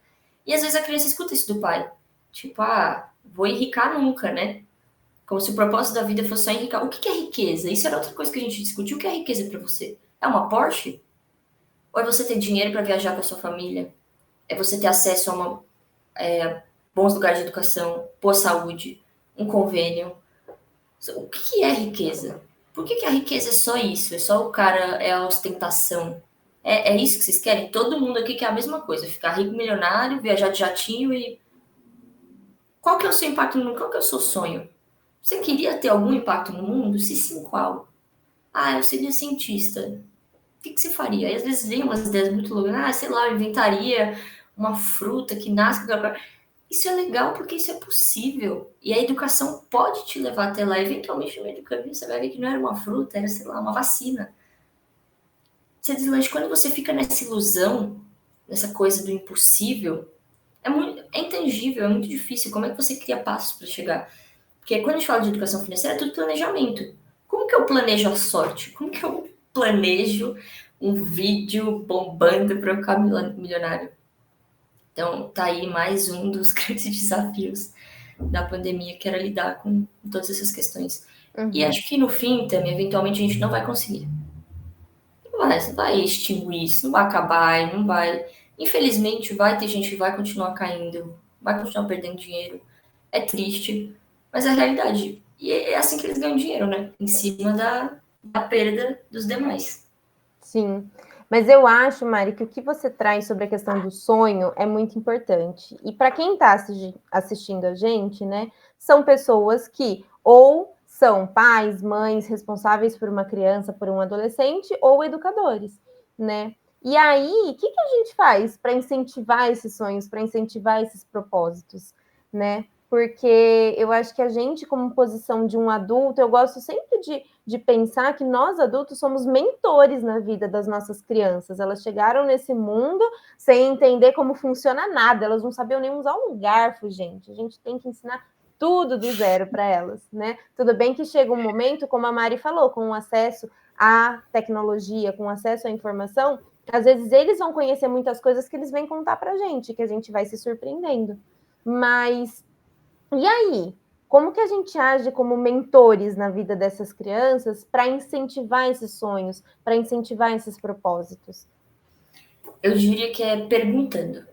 E às vezes a criança escuta isso do pai. Tipo, vou enricar nunca, né? Como se o propósito da vida fosse só enricar. O que é riqueza? Isso era outra coisa que a gente discutiu. O que é riqueza para você? É uma Porsche? Ou é você ter dinheiro para viajar com a sua família? É você ter acesso a bons lugares de educação, boa saúde, um convênio? O que é riqueza? Por que a riqueza é só isso? É só o cara, é a ostentação? É isso que vocês querem? Todo mundo aqui quer a mesma coisa: ficar rico, milionário, viajar de jatinho e. Qual que é o seu impacto no mundo? Qual que é o seu sonho? Você queria ter algum impacto no mundo? Se sim, qual? Eu seria cientista. O que você faria? Aí às vezes vem umas ideias muito loucas. Sei lá, eu inventaria uma fruta que nasce. Isso é legal porque isso é possível. E a educação pode te levar até lá. Eventualmente, no meio do caminho, você vai ver que não era uma fruta, era, sei lá, uma vacina. Você deslancha. Quando você fica nessa ilusão, nessa coisa do impossível, é intangível, é muito difícil. Como é que você cria passos para chegar? Porque quando a gente fala de educação financeira, é tudo planejamento. Como que eu planejo a sorte? Como que eu planejo um vídeo bombando para eu ficar milionário? Então, tá aí mais um dos grandes desafios da pandemia, que era lidar com todas essas questões. E Uhum. acho que no fim, também, eventualmente, a gente não vai conseguir. Não vai extinguir isso, não vai acabar, não vai. Infelizmente, vai ter gente que vai continuar caindo, vai continuar perdendo dinheiro. É triste, mas é a realidade. E é assim que eles ganham dinheiro, né? Em cima da perda dos demais. Sim, mas eu acho, Mari, que o que você traz sobre a questão do sonho é muito importante. E para quem está assistindo a gente, né, são pessoas que ou são pais, mães responsáveis por uma criança, por um adolescente, ou educadores, né? E aí, o que a gente faz para incentivar esses sonhos, para incentivar esses propósitos, né? Porque eu acho que a gente, como posição de um adulto, eu gosto sempre de pensar que nós adultos somos mentores na vida das nossas crianças. Elas chegaram nesse mundo sem entender como funciona nada, elas não sabiam nem usar um garfo, gente. A gente tem que ensinar tudo do zero para elas, né? Tudo bem que chega um momento, como a Mari falou, com acesso à tecnologia, com acesso à informação, às vezes eles vão conhecer muitas coisas que eles vêm contar para a gente, que a gente vai se surpreendendo. Mas e aí? Como que a gente age como mentores na vida dessas crianças para incentivar esses sonhos, para incentivar esses propósitos? Eu diria que é perguntando.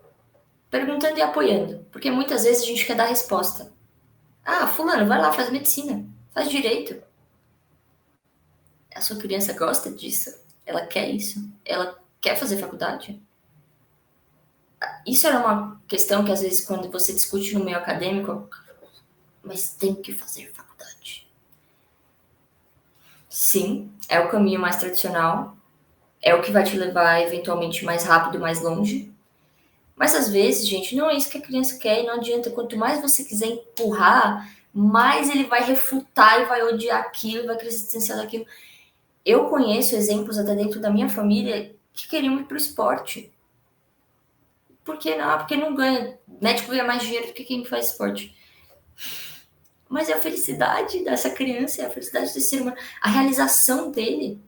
Perguntando e apoiando. Porque muitas vezes a gente quer dar resposta. Ah, fulano, vai lá, faz medicina, faz direito. A sua criança gosta disso? Ela quer isso? Ela quer fazer faculdade? Isso era uma questão que, às vezes, quando você discute no meio acadêmico, mas tem que fazer faculdade. Sim, é o caminho mais tradicional, é o que vai te levar, eventualmente, mais rápido, mais longe. Mas, às vezes, gente, não é isso que a criança quer e não adianta. Quanto mais você quiser empurrar, mais ele vai refutar e vai odiar aquilo, vai querer se distanciar daquilo. Eu conheço exemplos até dentro da minha família que queriam ir para o esporte. Por que não? Porque não ganha. Médico ganha mais dinheiro do que quem faz esporte. Mas é a felicidade dessa criança, é a felicidade desse ser humano, a realização dele.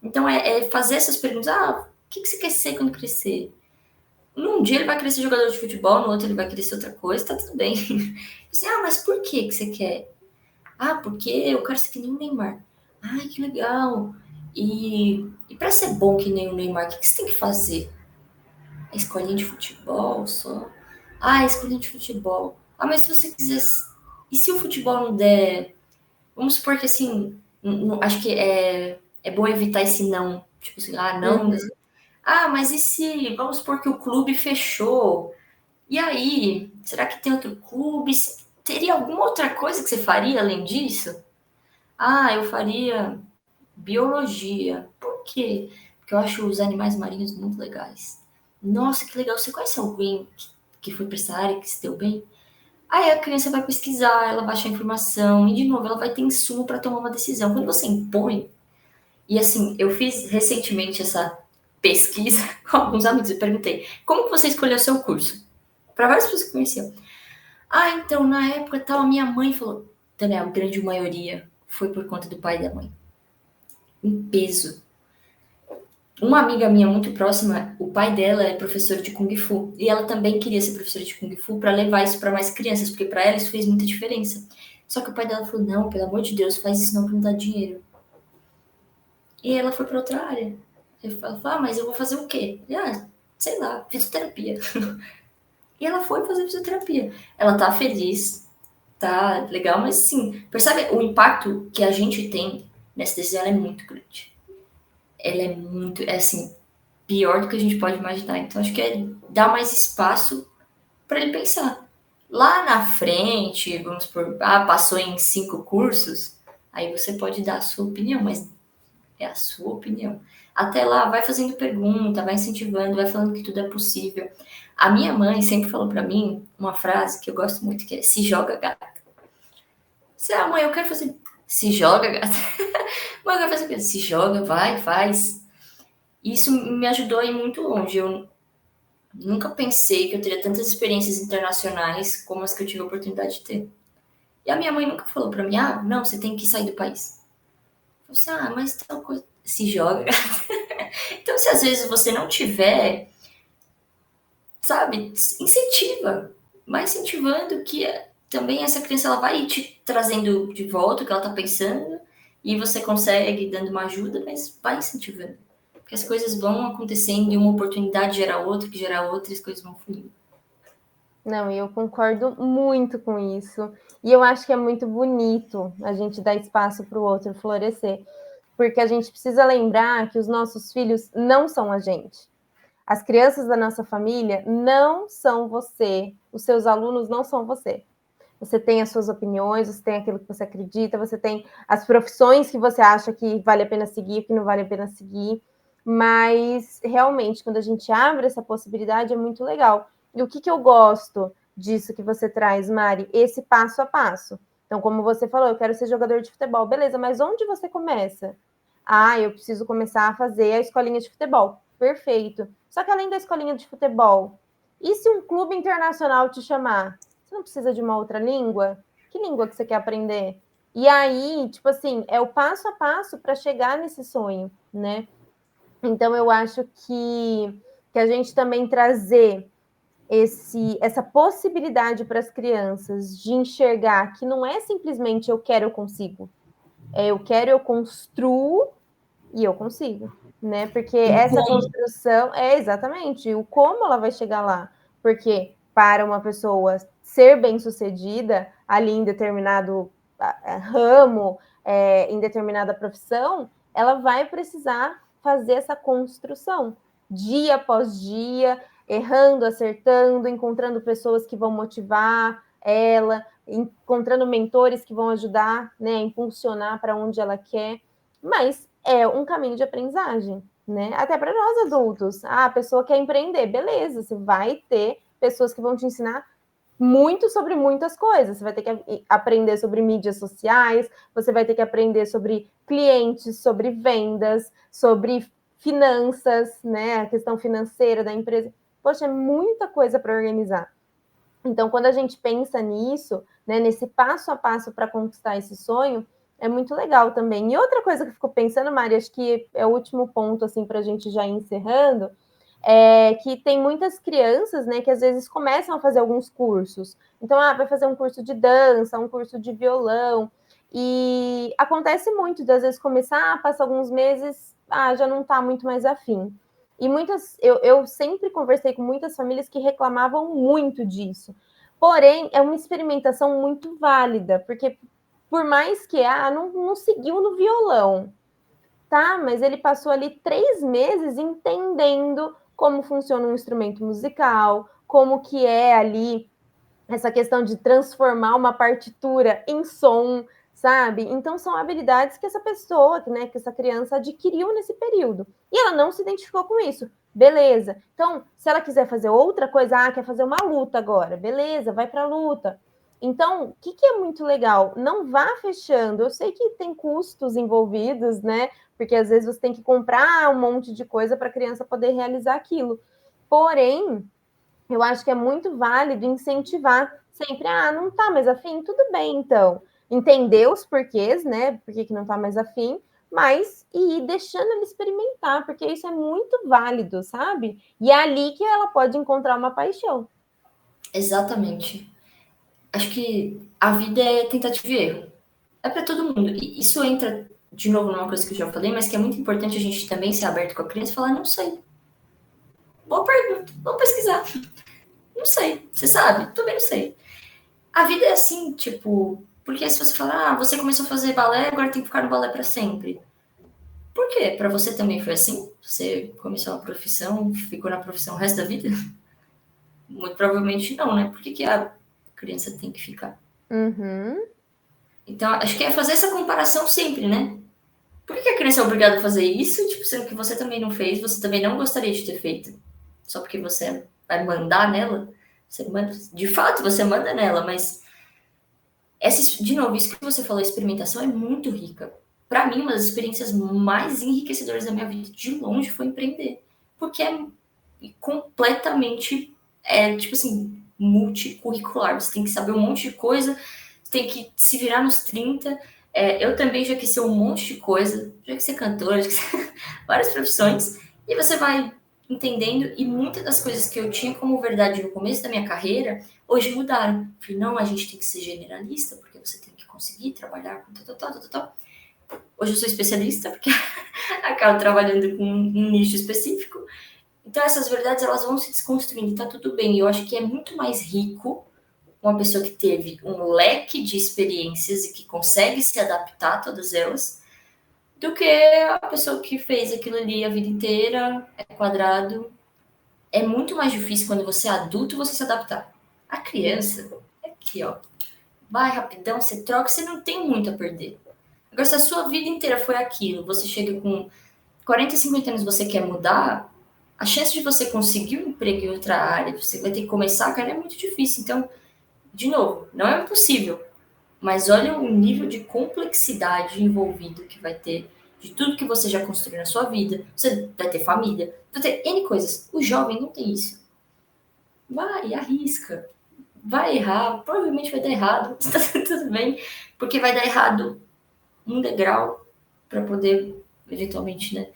Então é fazer essas perguntas. Ah, o que você quer ser quando crescer? Num dia ele vai querer ser jogador de futebol, no outro ele vai querer ser outra coisa, tá tudo bem. Assim, ah, mas por que você quer? Ah, porque eu quero ser que nem o Neymar. Ai, que legal. E para ser bom que nem o Neymar, o que você tem que fazer? A escolinha de futebol só? Ah, escolinha de futebol. Ah, mas se você quiser. E se o futebol não der. Vamos supor que assim. Acho que é bom evitar esse não. Tipo assim, ah, não. Uhum. Ah, mas e se. Vamos supor que o clube fechou. E aí? Será que tem outro clube? Teria alguma outra coisa que você faria além disso? Ah, eu faria biologia. Por quê? Porque eu acho os animais marinhos muito legais. Nossa, que legal. Você conhece alguém que foi para essa área, que se deu bem? Aí a criança vai pesquisar, ela vai achar informação, e de novo, ela vai ter insumo para tomar uma decisão. Quando você impõe, e assim, eu fiz recentemente essa pesquisa com alguns amigos, eu perguntei, como que você escolheu o seu curso? Para várias pessoas que conheciam. Ah, então, na época tal, a minha mãe falou, Daniel, a grande maioria foi por conta do pai e da mãe. Em peso. Uma amiga minha muito próxima, o pai dela é professor de Kung Fu. E ela também queria ser professora de Kung Fu para levar isso para mais crianças, porque para ela isso fez muita diferença. Só que o pai dela falou: não, pelo amor de Deus, faz isso não para não dar dinheiro. E ela foi para outra área. Ela falou: ah, mas eu vou fazer o quê? E, ah, sei lá, fisioterapia. E ela foi fazer fisioterapia. Ela tá feliz, tá legal, mas sim, percebe o impacto que a gente tem nessa decisão é muito grande. Ela é muito, é assim, pior do que a gente pode imaginar. Então, acho que é dar mais espaço para ele pensar. Lá na frente, vamos por, ah, passou em 5 cursos, aí você pode dar a sua opinião, mas é a sua opinião. Até lá, vai fazendo pergunta, vai incentivando, vai falando que tudo é possível. A minha mãe sempre falou para mim uma frase que eu gosto muito, que é se joga, gata. Se a mãe, eu quero fazer, se joga, gata. Mãe, eu quero fazer, se joga, vai, faz. Isso me ajudou a ir muito longe. Eu nunca pensei que eu teria tantas experiências internacionais como as que eu tive a oportunidade de ter. E a minha mãe nunca falou pra mim, ah, não, você tem que sair do país. Eu falei assim, ah, mas tal coisa. Se joga. Então, se às vezes você não tiver, sabe, incentiva. Vai incentivando que também essa criança ela vai te trazendo de volta o que ela tá pensando e você consegue dando uma ajuda, mas vai incentivando. Porque as coisas vão acontecendo e uma oportunidade gera outra, que gera outra e as coisas vão fluindo. Não, eu concordo muito com isso. E eu acho que é muito bonito a gente dar espaço para o outro florescer, porque a gente precisa lembrar que os nossos filhos não são a gente. As crianças da nossa família não são você, os seus alunos não são você. Você tem as suas opiniões, você tem aquilo que você acredita, você tem as profissões que você acha que vale a pena seguir, que não vale a pena seguir. Mas realmente, quando a gente abre essa possibilidade, é muito legal. E o que eu gosto disso que você traz, Mari? Esse passo a passo. Então, como você falou, eu quero ser jogador de futebol. Beleza, mas onde você começa? Ah, eu preciso começar a fazer a escolinha de futebol. Perfeito. Só que além da escolinha de futebol, e se um clube internacional te chamar? Você não precisa de uma outra língua? Que língua que você quer aprender? E aí, tipo assim, é o passo a passo para chegar nesse sonho, né? Então, eu acho que a gente também trazer essa possibilidade para as crianças de enxergar que não é simplesmente eu quero, eu consigo. É eu quero, eu construo e eu consigo, né? Porque O essa como. construção é exatamente o como ela vai chegar lá. Porque para uma pessoa ser bem-sucedida ali em determinado ramo, em determinada profissão, ela vai precisar fazer essa construção, dia após dia, errando, acertando, encontrando pessoas que vão motivar ela, encontrando mentores que vão ajudar, né, a impulsionar para onde ela quer, mas é um caminho de aprendizagem, né? Até para nós adultos. A pessoa quer empreender, beleza, você vai ter pessoas que vão te ensinar muito sobre muitas coisas. Você vai ter que aprender sobre mídias sociais, você vai ter que aprender sobre clientes, sobre vendas, sobre finanças, né? A questão financeira da empresa. Poxa, é muita coisa para organizar. Então, quando a gente pensa nisso, né, nesse passo a passo para conquistar esse sonho, é muito legal também. E outra coisa que eu fico pensando, Mari, acho que é o último ponto, assim, para a gente já ir encerrando, é que tem muitas crianças, né, que às vezes começam a fazer alguns cursos. Então, vai fazer um curso de dança, um curso de violão, e acontece muito de às vezes começar, passa alguns meses, já não está muito mais afim. E eu sempre conversei com muitas famílias que reclamavam muito disso. Porém, é uma experimentação muito válida, porque por mais que não seguiu no violão, tá? Mas ele passou ali 3 meses entendendo como funciona um instrumento musical, como que é ali essa questão de transformar uma partitura em som, sabe? Então são habilidades que essa pessoa, né, que essa criança adquiriu nesse período. E ela não se identificou com isso. Beleza. Então, se ela quiser fazer outra coisa, quer fazer uma luta agora. Beleza, vai para a luta. Então, o que é muito legal? Não vá fechando. Eu sei que tem custos envolvidos, né? Porque às vezes você tem que comprar um monte de coisa para a criança poder realizar aquilo. Porém, eu acho que é muito válido incentivar sempre, não tá mais afim? Tudo bem, então. Entender os porquês, né? Por que não tá mais afim, mas ir deixando ele experimentar, porque isso é muito válido, sabe? E é ali que ela pode encontrar uma paixão. Exatamente. Acho que a vida é tentativa e erro. É para todo mundo. E isso entra, de novo, numa coisa que eu já falei, mas que é muito importante a gente também ser aberto com a criança e falar, não sei. Boa pergunta, vamos pesquisar. Não sei. Você sabe? Também não sei. A vida é assim, tipo, porque se você falar, você começou a fazer balé, agora tem que ficar no balé para sempre. Por quê? Para você também foi assim? Você começou uma profissão, ficou na profissão o resto da vida? Muito provavelmente não, né? Por que a criança tem que ficar? Uhum. Então, acho que é fazer essa comparação sempre, né? Por que a criança é obrigada a fazer isso, tipo, sendo que você também não fez, você também não gostaria de ter feito? Só porque você vai mandar nela? Você manda, de fato, você manda nela, mas de novo, isso que você falou, a experimentação é muito rica. Para mim, uma das experiências mais enriquecedoras da minha vida, de longe, foi empreender. Porque é completamente, tipo assim, multicurricular. Você tem que saber um monte de coisa, você tem que se virar nos 30. Eu também já quis ser um monte de coisa, já quis ser cantora, já quis ser várias profissões. E você vai entendendo, e muitas das coisas que eu tinha como verdade no começo da minha carreira, hoje mudaram. Falei, não, a gente tem que ser generalista, porque você tem que conseguir trabalhar com tal. Hoje eu sou especialista, porque acabo trabalhando com um nicho específico. Então essas verdades, elas vão se desconstruindo, tá tudo bem. E eu acho que é muito mais rico uma pessoa que teve um leque de experiências e que consegue se adaptar a todas elas, do que a pessoa que fez aquilo ali a vida inteira, é quadrado. É muito mais difícil quando você é adulto você se adaptar. A criança, aqui ó, vai rapidão, você troca, você não tem muito a perder. Agora, se a sua vida inteira foi aquilo, você chega com 40, 50 anos, você quer mudar, a chance de você conseguir um emprego em outra área, você vai ter que começar, cara, é muito difícil. Então, de novo, não é impossível, mas olha o nível de complexidade envolvido que vai ter de tudo que você já construiu na sua vida. Você vai ter família, vai ter N coisas. O jovem não tem isso. Vai, arrisca. Vai errar, provavelmente vai dar errado, está tudo bem, porque vai dar errado um degrau para poder, eventualmente, né,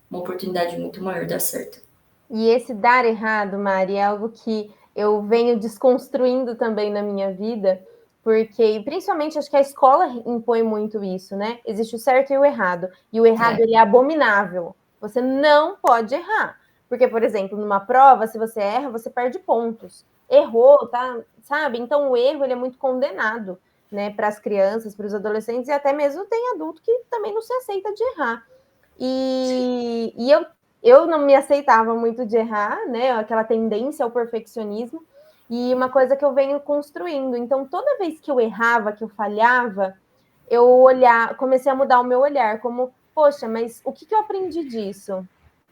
uma oportunidade muito maior dar certo. E esse dar errado, Mari, é algo que eu venho desconstruindo também na minha vida, porque, principalmente, acho que a escola impõe muito isso, né? Existe o certo e o errado. E o errado, ele é abominável. Você não pode errar. Porque, por exemplo, numa prova, se você erra, você perde pontos. errou, tá? Sabe? Então o erro ele é muito condenado, né, para as crianças, para os adolescentes, e até mesmo tem adulto que também não se aceita de errar. E eu não me aceitava muito de errar, né? Aquela tendência ao perfeccionismo, e uma coisa que eu venho construindo. Então, toda vez que eu errava, que eu falhava, comecei a mudar o meu olhar, como, poxa, mas o que eu aprendi disso?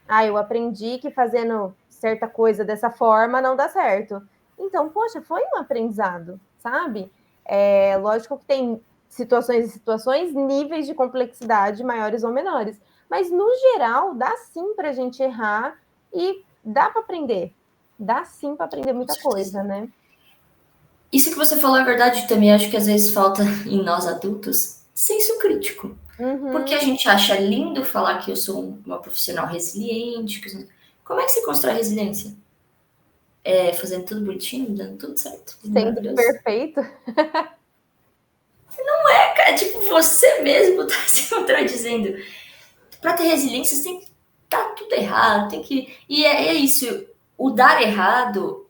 Ah, eu aprendi que fazendo certa coisa dessa forma não dá certo. Então, poxa, foi um aprendizado, sabe? Lógico que tem situações e situações, níveis de complexidade maiores ou menores. Mas, no geral, dá sim para a gente errar e dá para aprender. Dá sim para aprender Com muita certeza. coisa, né? Isso que você falou é verdade também. Acho que às vezes falta em nós adultos senso crítico. Porque a Uhum. gente acha lindo falar que eu sou uma profissional resiliente. Como é que se constrói resiliência? Fazendo tudo bonitinho, dando tudo certo, tudo Sendo maravilhoso. perfeito. Cara, tipo, você mesmo tá se contradizendo. Para ter resiliência, você tem que tá tudo errado, tem que. E é isso. O dar errado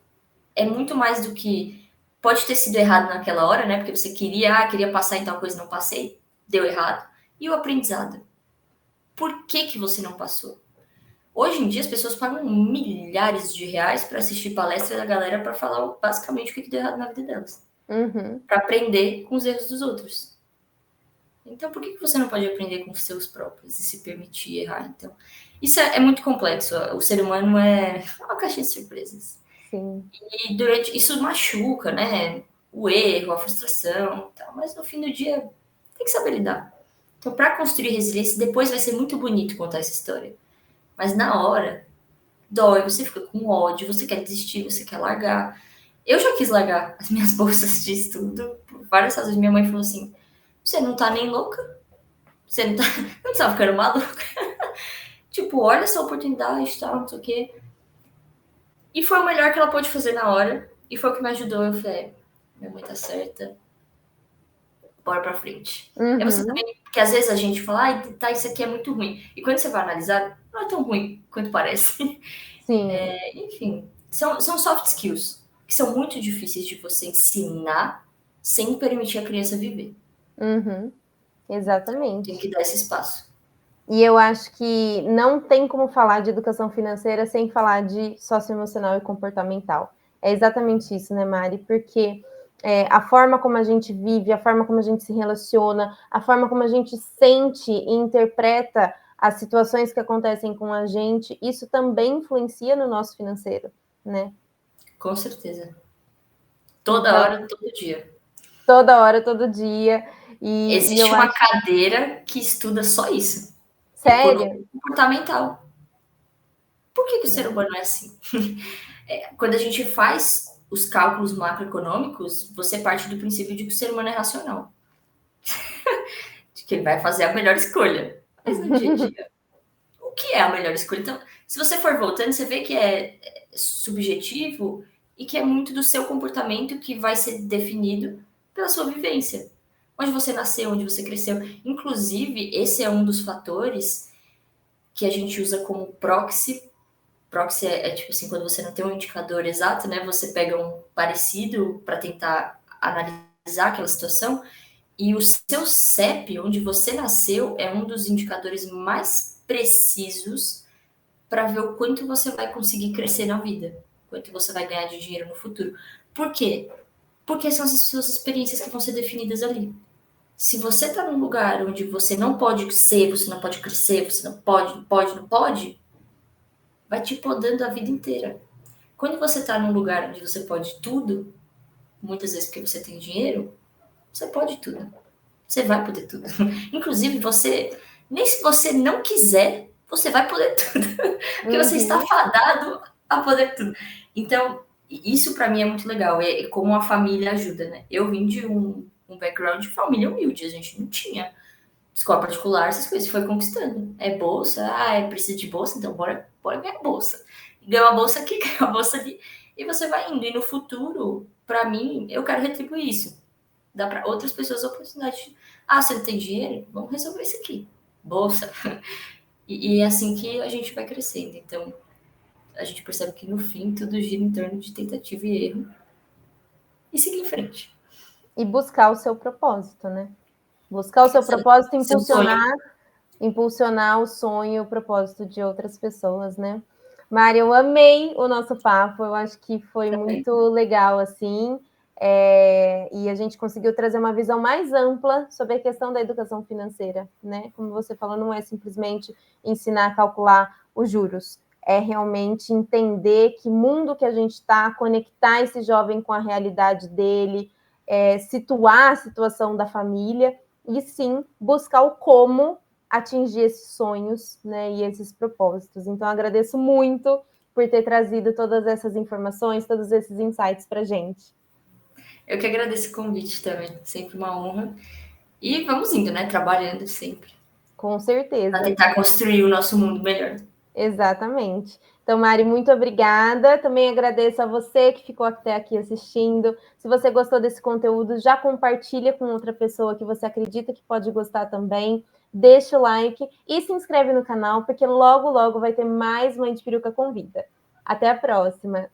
é muito mais do que pode ter sido errado naquela hora, né? Porque você queria passar em tal coisa, não passei, deu errado. E o aprendizado. Por que que você não passou? Hoje em dia as pessoas pagam milhares de reais para assistir palestra da galera para falar basicamente o que deu errado na vida delas, Uhum. para aprender com os erros dos outros. Então, por que você não pode aprender com os seus próprios e se permitir errar? Então, isso é muito complexo. O ser humano é uma caixinha de surpresas. Sim. E durante isso machuca, né? O erro, a frustração, tal. Mas no fim do dia tem que saber lidar. Então, para construir resiliência, depois vai ser muito bonito contar essa história. Mas na hora, dói, você fica com ódio, você quer desistir, você quer largar. Eu já quis largar as minhas bolsas de estudo por várias razões. Minha mãe falou assim: você não tá nem louca? Você não tá, não tá ficando maluca? Tipo, olha essa oportunidade e tal, não sei o quê. E foi o melhor que ela pôde fazer na hora. E foi o que me ajudou. Eu falei, minha mãe tá certa, bora pra frente. É você Uhum. também, porque às vezes a gente fala, ai, tá, isso aqui é muito ruim. E quando você vai analisar, não é tão ruim quanto parece. Sim. Enfim, são soft skills que são muito difíceis de você ensinar sem permitir a criança viver. Uhum. Tem Exatamente. que dar esse espaço. E eu acho que não tem como falar de educação financeira sem falar de socioemocional e comportamental. É exatamente isso, né, Mari? Porque a forma como a gente vive, a forma como a gente se relaciona, a forma como a gente sente e interpreta as situações que acontecem com a gente, isso também influencia no nosso financeiro, né? Com certeza. Toda Então, hora, todo dia. toda hora, todo dia. E eu Existe uma acho, cadeira que estuda só isso. Economia sério, comportamental. Por que o ser humano é assim? Quando a gente faz os cálculos macroeconômicos, você parte do princípio de que o ser humano é racional. De que ele vai fazer a melhor escolha. Mas no dia a dia, o que é a melhor escolha? Então, se você for voltando, você vê que é subjetivo e que é muito do seu comportamento que vai ser definido pela sua vivência. Onde você nasceu, onde você cresceu. Inclusive, esse é um dos fatores que a gente usa como proxy. Proxy é tipo assim, quando você não tem um indicador exato, né? Você pega um parecido para tentar analisar aquela situação. E o seu CEP, onde você nasceu, é um dos indicadores mais precisos para ver o quanto você vai conseguir crescer na vida, quanto você vai ganhar de dinheiro no futuro. Por quê? Porque são as suas experiências que vão ser definidas ali. Se você está num lugar onde você não pode ser, você não pode crescer, você não pode, não pode, não pode, vai te podando a vida inteira. Quando você está num lugar onde você pode tudo, muitas vezes porque você tem dinheiro, você pode tudo. Você vai poder tudo. Inclusive, nem se você não quiser, você vai poder tudo. Porque você está uhum, fadado a poder tudo. Então, isso para mim é muito legal. É como a família ajuda, né? Eu vim de um background de família humilde. A gente não tinha escola particular, essas coisas. Foi conquistando. É bolsa, precisa de bolsa, então bora ganhar bolsa. Ganha uma bolsa aqui, ganha uma bolsa ali. E você vai indo. E no futuro, para mim, eu quero retribuir isso. Dá para outras pessoas a oportunidade. Ah, você não tem dinheiro? Vamos resolver isso aqui. Bolsa. E é assim que a gente vai crescendo. Então, a gente percebe que no fim tudo gira em torno de tentativa e erro e seguir em frente. E buscar o seu propósito, né? Buscar o seu propósito e impulsionar o sonho, o propósito de outras pessoas, né? Mari, eu amei o nosso papo, eu acho que foi muito legal, assim, e a gente conseguiu trazer uma visão mais ampla sobre a questão da educação financeira, né? Como você falou, não é simplesmente ensinar a calcular os juros, é realmente entender que mundo que a gente está, conectar esse jovem com a realidade dele, situar a situação da família, e sim buscar o como atingir esses sonhos, né, e esses propósitos. Então, agradeço muito por ter trazido todas essas informações, todos esses insights para a gente. Eu que agradeço o convite também, sempre uma honra. E vamos indo, né? Trabalhando sempre. Com Para certeza. tentar construir o nosso mundo melhor. Exatamente. Então, Mari, muito obrigada. Também agradeço a você que ficou até aqui assistindo. Se você gostou desse conteúdo, já compartilha com outra pessoa que você acredita que pode gostar também. Deixa o like e se inscreve no canal, porque logo, logo vai ter mais Mãe de Peruca Convida. Até a próxima!